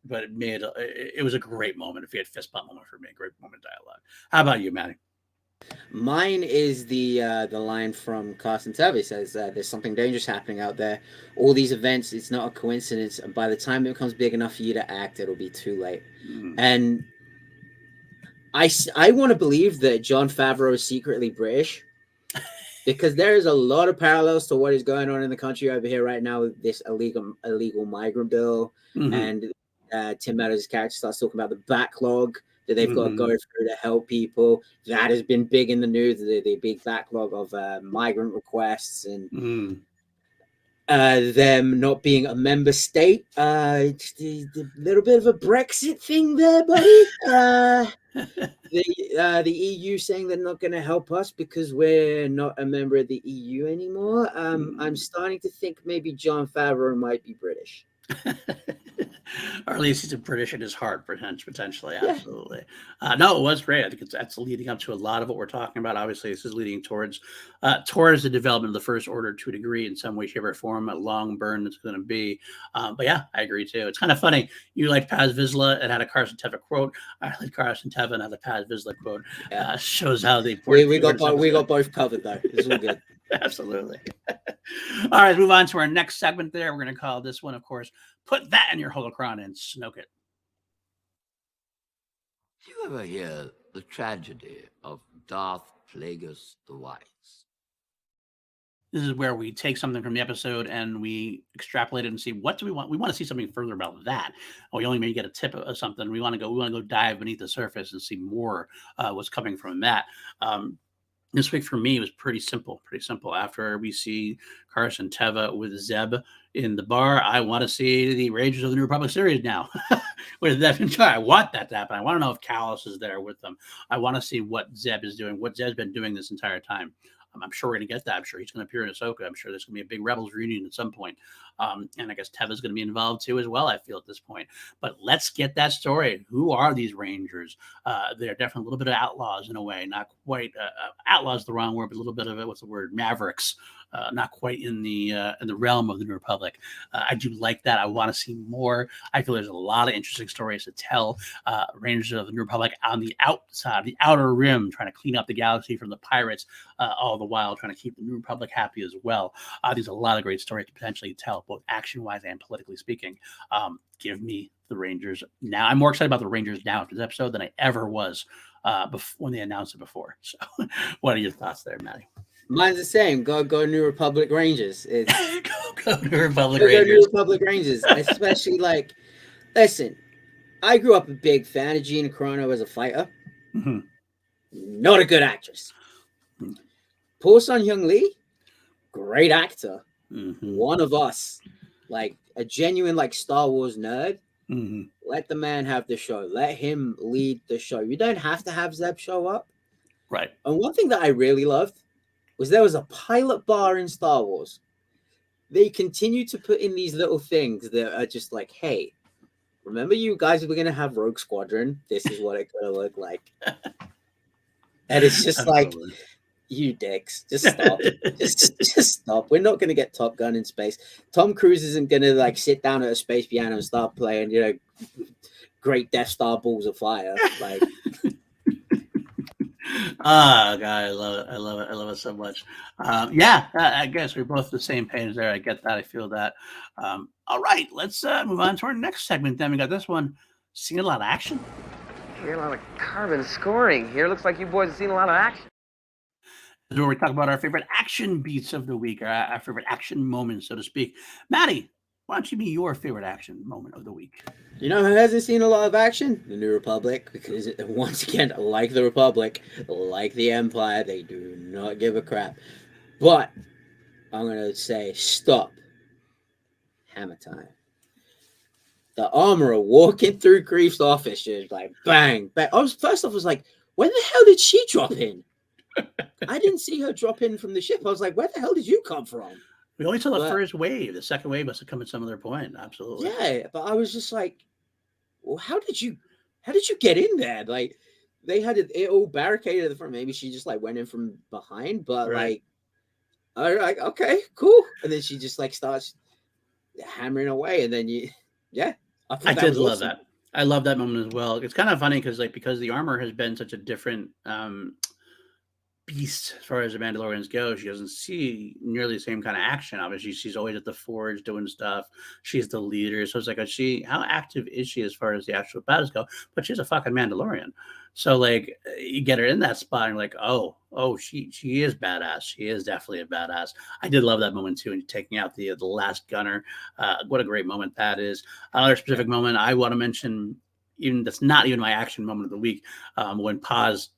But it was a great moment. If you had fist bump moment for me, a great moment of dialogue. How about you, Matty? Mine is the line from Carson Teva. He says, "There's something dangerous happening out there. All these events, it's not a coincidence. And by the time it becomes big enough for you to act, it'll be too late." And I want to believe that Jon Favreau is secretly British, because there is a lot of parallels to what is going on in the country over here right now with this illegal migrant bill. And Tim Meadows' character starts talking about the backlog that they've got to go through to help people. That has been big in the news, the big backlog of migrant requests and them not being a member state. A little bit of a Brexit thing there, buddy. The EU saying they're not going to help us because we're not a member of the EU anymore. I'm starting to think maybe Jon Favreau might be British. Or at least he's a British in his heart, potentially. Absolutely. No, it was great. I think that's leading up to a lot of what we're talking about. Obviously, this is leading towards the development of the First Order to a degree, in some way, shape, or form. A long burn that's going to be. But yeah, I agree too. It's kind of funny. You like Paz Vizsla and had a Carson Teva quote. I like Carson Teva and had a Paz Vizsla quote. Shows how they. We got both covered though. This is all good. Absolutely. All right, move on to our next segment there. We're going to call this one, of course, Put That in Your Holocron and Snoke It. Do you ever hear the tragedy of Darth plaguest the wise. This is where we take something from the episode and we extrapolate it and see what do we want. We want to see something further about that. Or we only maybe get a tip of something. We want to go dive beneath the surface and see more what's coming from that. This week for me was pretty simple. After we see Carson Teva with Zeb in the bar, I want to see the Rangers of the New Republic series now with Devin Char. I want that to happen. I want to know if Callus is there with them. I want to see what Zeb is doing, what Zeb's been doing this entire time. I'm sure we're going to get that. I'm sure he's going to appear in Ahsoka. I'm sure there's going to be a big Rebels reunion at some point. And I guess Teva's going to be involved too as well, I feel, at this point. But let's get that story. Who are these Rangers? They're definitely a little bit of outlaws in a way. Not quite outlaws is the wrong word, but a little bit of it. What's the word? Mavericks. Not quite in the realm of the New Republic. I do like that. I want to see more. I feel there's a lot of interesting stories to tell. Rangers of the New Republic on the outside, the outer rim, trying to clean up the galaxy from the pirates, all the while trying to keep the New Republic happy as well. There's a lot of great stories to potentially tell, both action-wise and politically speaking. Give me the Rangers now. I'm more excited about the Rangers now after this episode than I ever was when they announced it before. So, what are your thoughts there, Matty? Mine's the same. Go New Republic Rangers. It's go New Republic go Rangers. New Republic Rangers. Especially listen, I grew up a big fan of Gina Carano as a fighter. Mm-hmm. Not a good actress. Poor Sun Hyung Lee, great actor. Mm-hmm. One of us, a genuine Star Wars nerd. Mm-hmm. Let the man have the show. Let him lead the show. You don't have to have Zeb show up. Right. And one thing that I really loved was there was a pilot bar in Star Wars. They continue to put in these little things that are just hey, remember you guys were going to have Rogue Squadron? This is what it's going to look like. And it's just you dicks, just stop. just stop. We're not going to get Top Gun in space. Tom Cruise isn't going to sit down at a space piano and start playing, great Death Star balls of fire. God, I love it so much. I guess we're both the same page there. I get that. I feel that. All right, let's move on to our next segment. Then we got this one. Seen a lot of action. Hear a lot of carbon scoring here. Looks like you boys have seen a lot of action. This is where we talk about our favorite action beats of the week, or our favorite action moments, so to speak. Matty, why don't you be your favorite action moment of the week? You know who hasn't seen a lot of action? The New Republic, because once again, like the Republic, like the Empire, they do not give a crap. But I'm going to say, stop. Hammer time. The armorer walking through Grief's office, just bang, bang. First off, I was when the hell did she drop in? I didn't see her drop in from the ship. I was where the hell did you come from? We only saw the first wave. The second wave must have come at some other point. Absolutely. Yeah, but I was just well, how did you get in there? They had it all barricaded at the front. Maybe she just went in from behind, but right. Okay, cool. And then she just starts hammering away, and then I did love that. I love that moment as well. It's kind of funny because the armor has been such a different beast as far as the Mandalorians go. She doesn't see nearly the same kind of action. Obviously, she's always at the forge doing stuff. She's the leader. So it's how active is she as far as the actual battles go? But she's a fucking Mandalorian. So you get her in that spot and she is badass. She is definitely a badass. I did love that moment too, and taking out the last gunner. What a great moment that is. Another specific moment I want to mention, even that's not even my action moment of the week, when Paz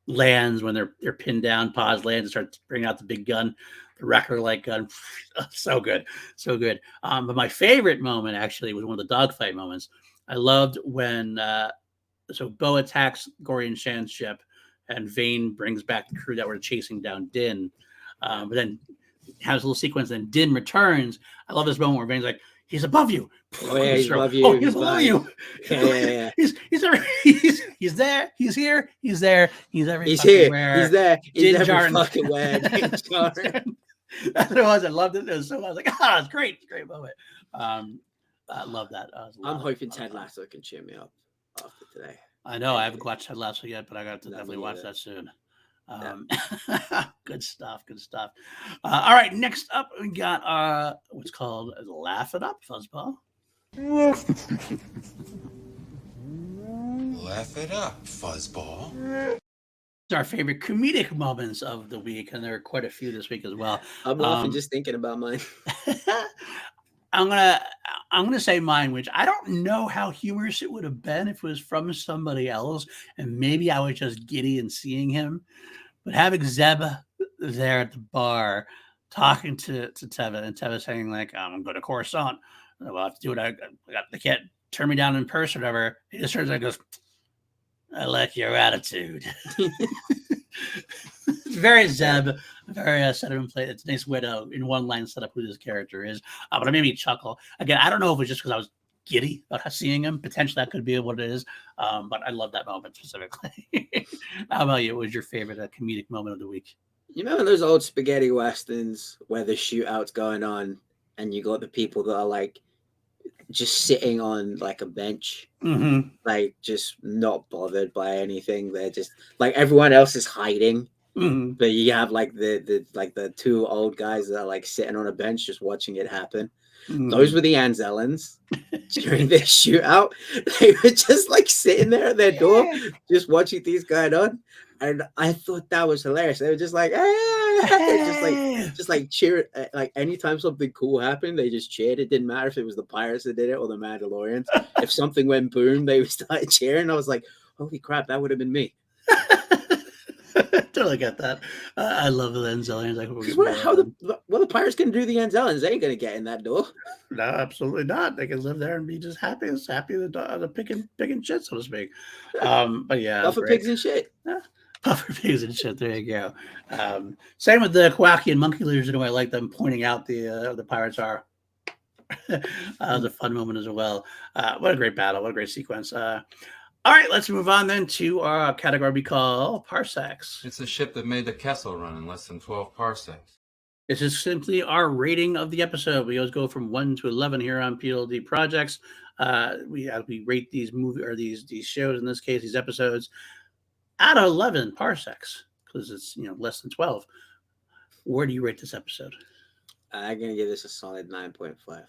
lands, when they're pinned down, Paz lands and starts bringing out the big gun, the wrecker gun. So good. But my favorite moment actually was one of the dogfight moments. I loved when Bo attacks Gorian Shan's ship and Vane brings back the crew that were chasing down Din. But then has a little sequence and Din returns. I love this moment where Vane's he's above you. Oh, yeah, he's above you. Oh, he's below you. Yeah. He's there. He's here. He's there. He's every He's fucking here. where. He's there. He's Din every Djarin. fucking where. That's what it was. I loved it. So I was it's great. It's a great moment. I love that. I'm hoping Ted Lasso can cheer me up after today. I know. I haven't watched Ted Lasso yet, but I got to definitely watch that soon. Good stuff. All right, next up we got what's called Laugh It Up, Fuzzball. Laugh it up, Fuzzball. our favorite comedic moments of the week, and there are quite a few this week as well. I'm laughing just thinking about mine. I'm gonna say mine, which I don't know how humorous it would have been if it was from somebody else, and maybe I was just giddy and seeing him. But having Zeb there at the bar talking to Teva, and Teva saying like, "I'm going to Coruscant. I'll have to do it. They can't turn me down in person, or whatever." He just turns and goes, "I like your attitude." Very Zeb, very set up and play. It's a nice way to, in one line, set up who this character is. But it made me chuckle. Again, I don't know if it was just because I was giddy about seeing him. Potentially, that could be what it is. But I love that moment specifically. How about you? What was your favorite comedic moment of the week? You remember those old spaghetti westerns where the shootout's going on, and you got the people that are like just sitting on like a bench, like just not bothered by anything. They're just like everyone else is hiding. But you have like the two old guys that are like sitting on a bench just watching it happen. Those were the Anzellans during their shootout. They were just like sitting there at their door, just watching these guys on. And I thought that was hilarious. They were just like, just like cheer. Like anytime something cool happened, they just cheered. It didn't matter if it was the pirates that did it or the Mandalorians. If something went boom, they would start cheering. I was like, holy crap, that would have been me. Totally get that. I love the Anzellans. Like, the pirates can do the Anzellans? They ain't gonna get in that door. No, absolutely not. They can live there and be just happy the picking shit, so to speak. But yeah, Puffer pigs and shit. Puffer pigs and shit. There you go. Same with the Quacky and Monkey leaders. I like them pointing out the pirates are. It was a fun moment as well. What a great battle! What a great sequence. All right, let's move on then to our category we call parsecs. It's a ship that made the Kessel run in less than 12 parsecs. This is simply our rating of the episode. We always go from 1 to 11 here on PLD Projects. We rate these these shows, in this case, these episodes, out of 11 parsecs because it's less than 12. Where do you rate this episode? I'm gonna give this a solid 9.5.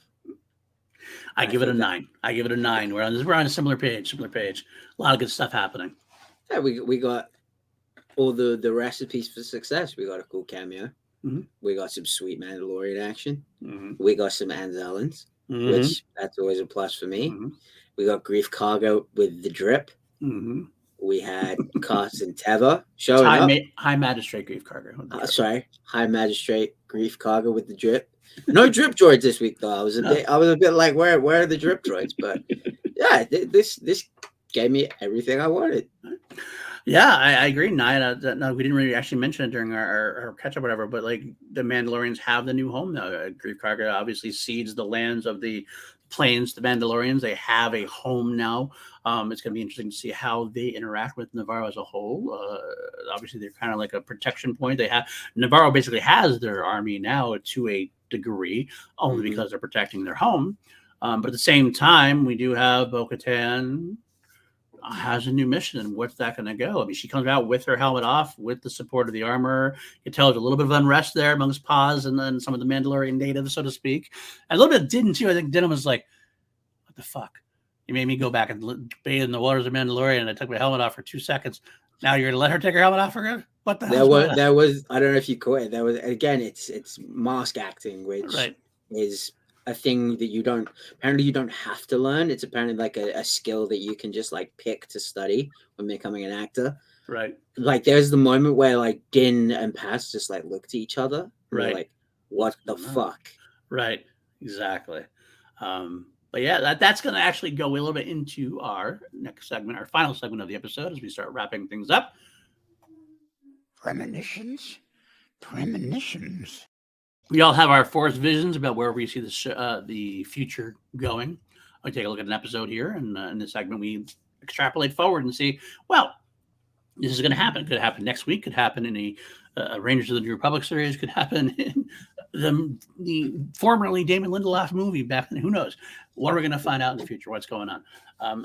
I give it a 9. I give it a 9. We're on a similar page. A lot of good stuff happening. Yeah, we got all the recipes for success. We got a cool cameo. We got some sweet Mandalorian action. We got some Anzellans, which that's always a plus for me. We got Grief Cargo with the drip. We had Cos and Teva showing up. High Magistrate Grief Cargo. High Magistrate Grief Cargo with the drip. No drip droids this week though. I was a bit like, where are the drip droids? But yeah, this gave me everything I wanted. Yeah, I agree. 9. No, we didn't really actually mention it during our catch up, or whatever. But like the Mandalorians have the new home now. Grief Cargo obviously seeds the lands of the planes. The Mandalorians, they have a home now. It's going to be interesting to see how they interact with Navarro as a whole. Obviously, they're kind of like a protection point. Navarro basically has their army now to a degree, only because they're protecting their home. But at the same time, we do have Bo-Katan has a new mission, and what's that going to go? I mean, she comes out with her helmet off, with the support of the armor. You can tell there's a little bit of unrest there amongst Paz and then some of the Mandalorian natives, so to speak. And a little bit of Din too. I think Din was like, "What the fuck? You made me go back and bathe in the waters of Mandalorian, and I took my helmet off for 2 seconds. Now you're gonna let her take her helmet off for good? What the hell?" There was I don't know if you caught it. There was, again, it's mask acting, which is a thing that you don't have to learn. It's apparently like a skill that you can just like pick to study when becoming an actor. Right. Like there's the moment where like Din and Paz just like look to each other. Right. Like, what the fuck? Right. Exactly. But yeah, that's going to actually go a little bit into our next segment, our final segment of the episode, as we start wrapping things up. Premonitions. We all have our forest visions about where we see the future going. We take a look at an episode here, and in this segment, we extrapolate forward and see, well, this is going to happen. It could happen next week. Could happen in a Rangers of the New Republic series. Could happen in the formerly Damon Lindelof movie back then. Who knows? What are we going to find out in the future? What's going on?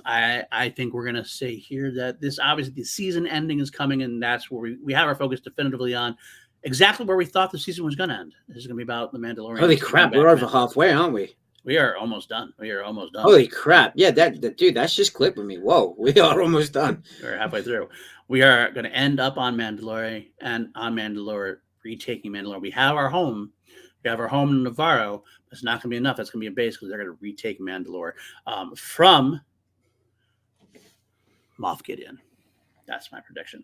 I think we're going to say here that this, obviously, the season ending is coming, and that's where we have our focus definitively on exactly where we thought the season was going to end. This is going to be about the Mandalorian. Holy crap, we're over halfway, aren't we? We are almost done. Holy crap! Yeah, that dude, that's just clicked with me. Whoa, we are almost done. We're halfway through. We are going to end up on Mandalorian and on Mandalore, retaking Mandalore. We have our home. We have our home in Navarro. But it's not going to be enough. That's going to be a base because they're going to retake Mandalore from Moff Gideon. That's my prediction.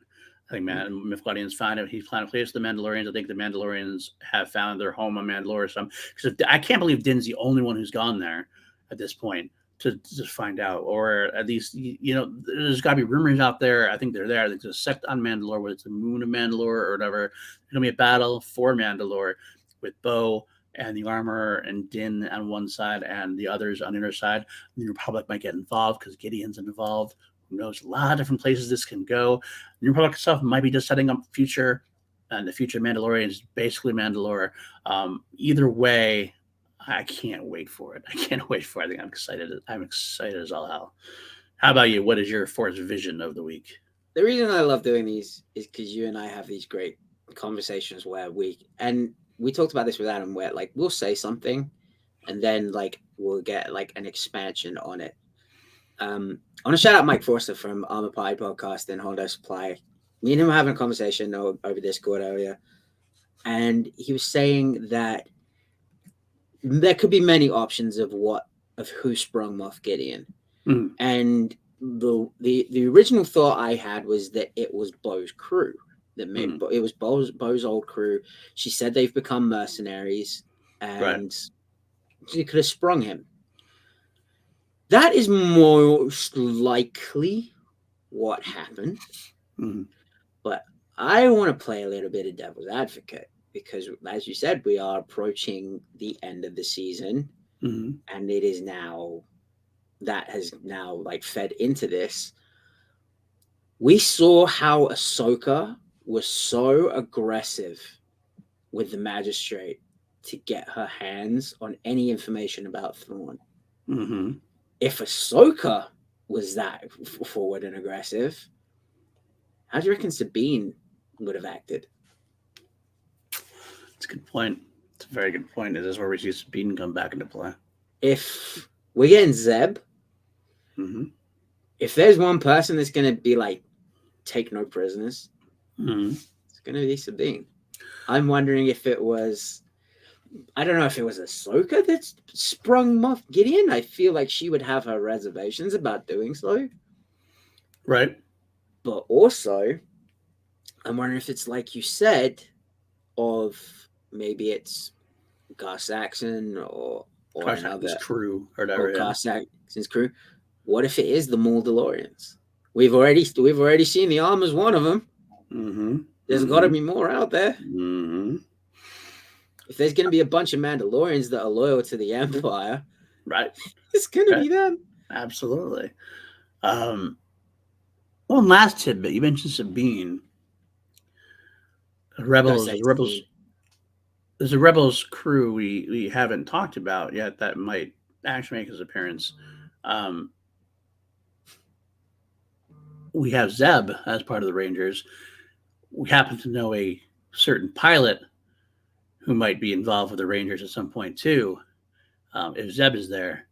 I think Moff Gideon's found out he's planning to place the Mandalorians. I think the Mandalorians have found their home on Mandalore. Because I can't believe Din's the only one who's gone there at this point to find out, or at least there's got to be rumors out there. I think they're there. There's a sect on Mandalore, whether it's the moon of Mandalore or whatever. There's gonna be a battle for Mandalore with Bo and the Armorer and Din on one side, and the others on the other side. The Republic might get involved because Gideon's involved. Who knows? A lot of different places this can go. The Republic stuff might be just setting up future, and the future Mandalorian is basically Mandalore. Either way, I can't wait for it. I think I'm excited. I'm excited as all hell. How about you? What is your Force vision of the week? The reason I love doing these is because you and I have these great conversations where we talked about this with Adam, where like we'll say something and then like we'll get like an expansion on it. I want to shout out Mike Forster from Armor Pie Podcast and Hondo Supply. Me and him were having a conversation over Discord earlier, and he was saying that there could be many options of who sprung Moff Gideon. Mm. And the original thought I had was that it was Bo's crew that made it was Bo's old crew. She said they've become mercenaries, and she could have sprung him. That is most likely what happened. Mm. But I want to play a little bit of devil's advocate because, as you said, we are approaching the end of the season, and it is now that has now like fed into this. We saw how Ahsoka was so aggressive with the magistrate to get her hands on any information about Thrawn. Mm-hmm. If Ahsoka was that forward and aggressive, how do you reckon Sabine would have acted? It's a good point. It's a very good point. Is this where we see Sabine come back into play? If we're getting Zeb, if there's one person that's going to be like, take no prisoners, it's going to be Sabine. I'm wondering if it was, I don't know if it was Ahsoka that sprung Moff Gideon. I feel like she would have her reservations about doing so. Right. But also, I'm wondering if it's like you said, of maybe it's Gus Saxon or another crew or whatever. Gus Saxon's crew. What if it is the Mandalorians? We've already seen the armor's one of them. There's got to be more out there. If there's going to be a bunch of Mandalorians that are loyal to the Empire, right, it's going to be them. Absolutely. One last tidbit. You mentioned Sabine. There's a Rebels crew we haven't talked about yet that might actually make his appearance. We have Zeb as part of the Rangers. We happen to know a certain pilot who might be involved with the Rangers at some point too. If Zeb is there,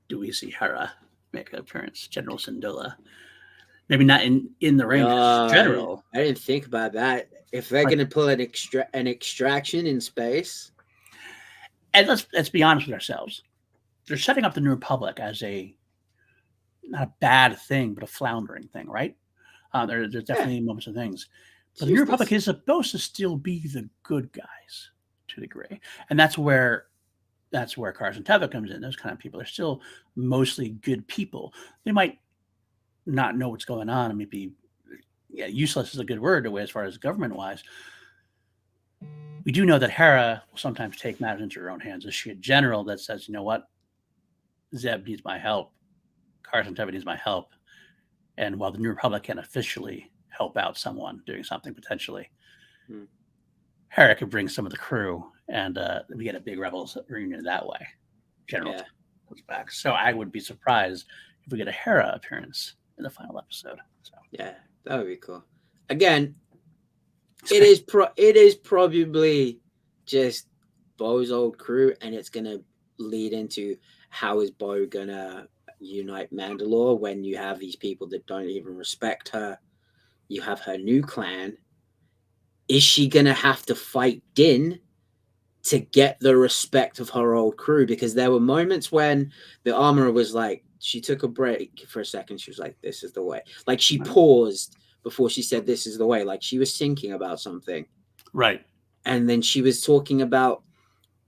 do we see Hera make an appearance? General Syndulla. Maybe not in the Rangers. General. I didn't think about that. If they're going to pull an extraction in space, and let's be honest with ourselves, they're setting up the New Republic as not a bad thing, but a floundering thing, right? There's definitely moments of things. But the New Republic is supposed to still be the good guys to a degree. And that's where Carson Teva comes in. Those kind of people are still mostly good people. They might not know what's going on and maybe useless is a good word as far as government-wise. We do know that Hera will sometimes take matters into her own hands. Is she a general that says, you know what? Zeb needs my help. Carson Teva needs my help. And while the New Republic can officially help out someone doing something potentially, Hera could bring some of the crew and we get a big Rebels reunion that way. General comes back. So I would be surprised if we get a Hera appearance in the final episode. So yeah, that would be cool. Again, it is probably just Bo's old crew, and it's gonna lead into how is Bo gonna unite Mandalore when you have these people that don't even respect her. You have her new clan. Is she gonna have to fight Din to get the respect of her old crew? Because there were moments when the armorer was like, she took a break for a second. She was like, this is the way. Like she paused before she said, this is the way. Like she was thinking about something. Right. And then she was talking about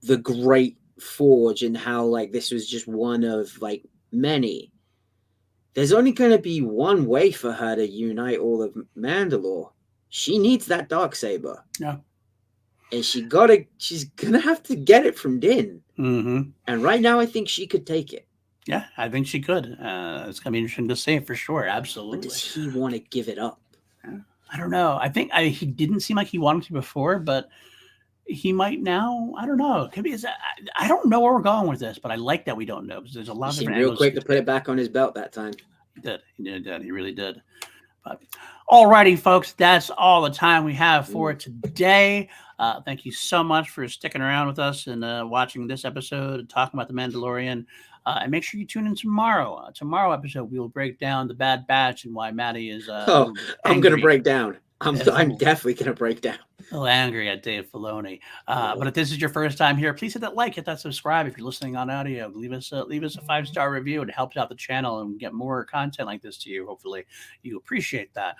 the Great Forge and how like this was just one of like many. There's only going to be one way for her to unite all of Mandalore. She needs that Darksaber. Yeah. And she's gonna have to get it from Din. Mm-hmm. And right now, I think she could take it. Yeah, I think she could. It's gonna be interesting to see for sure. Absolutely. But does he want to give it up? I don't know. I think he didn't seem like he wanted to before, but he might now. I don't know. Could be. I don't know where we're going with this, but I like that we don't know because there's a lot of different. Real quick to put it back on his belt that time. He did. He did. He really did. But alrighty, folks, that's all the time we have for today. Thank you so much for sticking around with us and watching this episode and talking about the Mandalorian. And make sure you tune in tomorrow. Tomorrow episode, we will break down the Bad Batch and why Matty is. I'm going to break down. I'm definitely going to break down. A little angry at Dave Filoni. But if this is your first time here, please hit that like, hit that subscribe. If you're listening on audio, leave us a 5-star review. It helps out the channel and get more content like this to you. Hopefully, you appreciate that.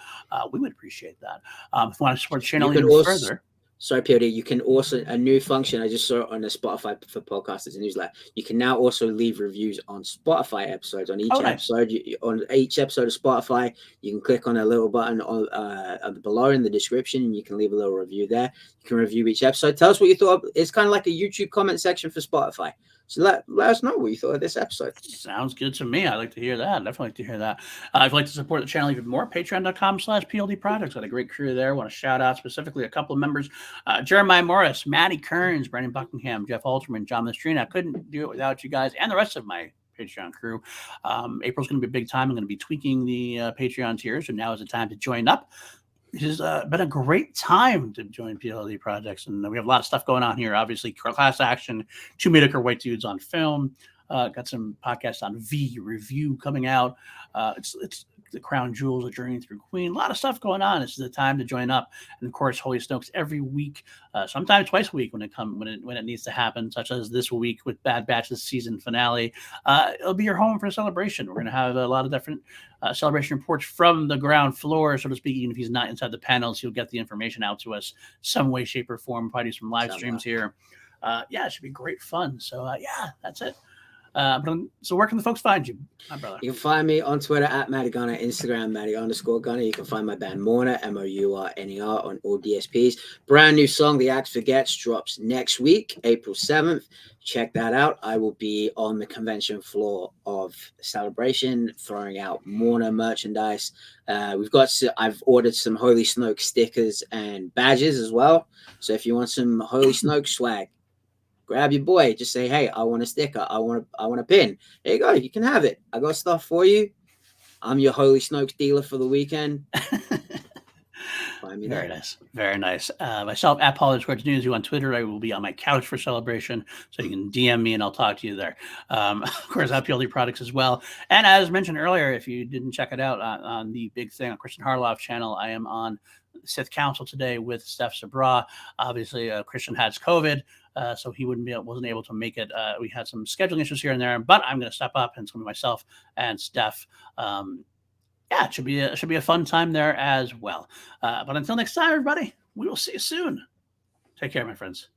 We would appreciate that. If you want to support the channel even further. Sorry, PLD, you can also, a new function, I just saw it on the Spotify for podcasters and newsletter. You can now also leave reviews on Spotify episodes. On each episode, on each episode of Spotify, you can click on a little button on below in the description and you can leave a little review there. You can review each episode. Tell us what you thought. It's kind of like a YouTube comment section for Spotify. So let us know what you thought of this episode. Sounds good to me. I'd like to hear that. Definitely like to hear that. If you'd like to support the channel even more, patreon.com/PLD Projects. Got a great crew there. I want to shout out specifically a couple of members. Jeremiah Morris, Maddie Kearns, Brendan Buckingham, Jeff Alterman, John Mastrina. I couldn't do it without you guys and the rest of my Patreon crew. April's going to be a big time. I'm going to be tweaking the Patreon tiers, so now is the time to join up. It has been a great time to join PLD Projects, and we have a lot of stuff going on here. Obviously, class action, 2 mediocre white dudes on film. Got some podcasts on V review coming out. It's the Crown Jewels, a journey through Queen. A lot of stuff going on. This is the time to join up, and of course, Holy Snokes every week, sometimes twice a week when it needs to happen, such as this week with Bad Batch's season finale. It'll be your home for a celebration. We're going to have a lot of different celebration reports from the ground floor, so to speak. Even if he's not inside the panels, he'll get the information out to us some way, shape, or form. Probably do some live streams here. It should be great fun. So that's it. So where can the folks find you, my brother? You can find me on Twitter at Matty Gunner, Instagram Matty_Gunner. You can find my band Mourner, MOURNER, on all DSPs. Brand new song, The Axe Forgets, drops next week, April 7th. Check that out. I will be on the convention floor of Celebration, throwing out Mourner merchandise. I've ordered some Holy Snoke stickers and badges as well. So if you want some Holy Snoke swag, grab your boy. Just say, hey, I want a sticker. I want a pin. There you go. You can have it. I got stuff for you. I'm your Holy Snokes dealer for the weekend. Find me Very there. nice. Very nice. Myself, at Paul _ News, you on Twitter. I will be on my couch for Celebration, so you can DM me and I'll talk to you there. Of course, at PLD Products as well. And as mentioned earlier, if you didn't check it out on the big thing on Christian Harloff's channel, I am on Sith Council today with Steph Sabra. Obviously, Christian has COVID, so he wasn't able to make it. We had some scheduling issues here and there, but I'm going to step up, and it's going to be myself and Steph. It should be a fun time there as well. But until next time, everybody, we will see you soon. Take care, my friends.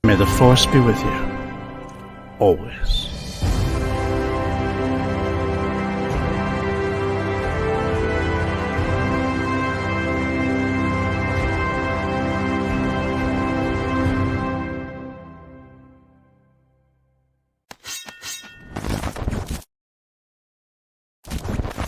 May the Force be with you always.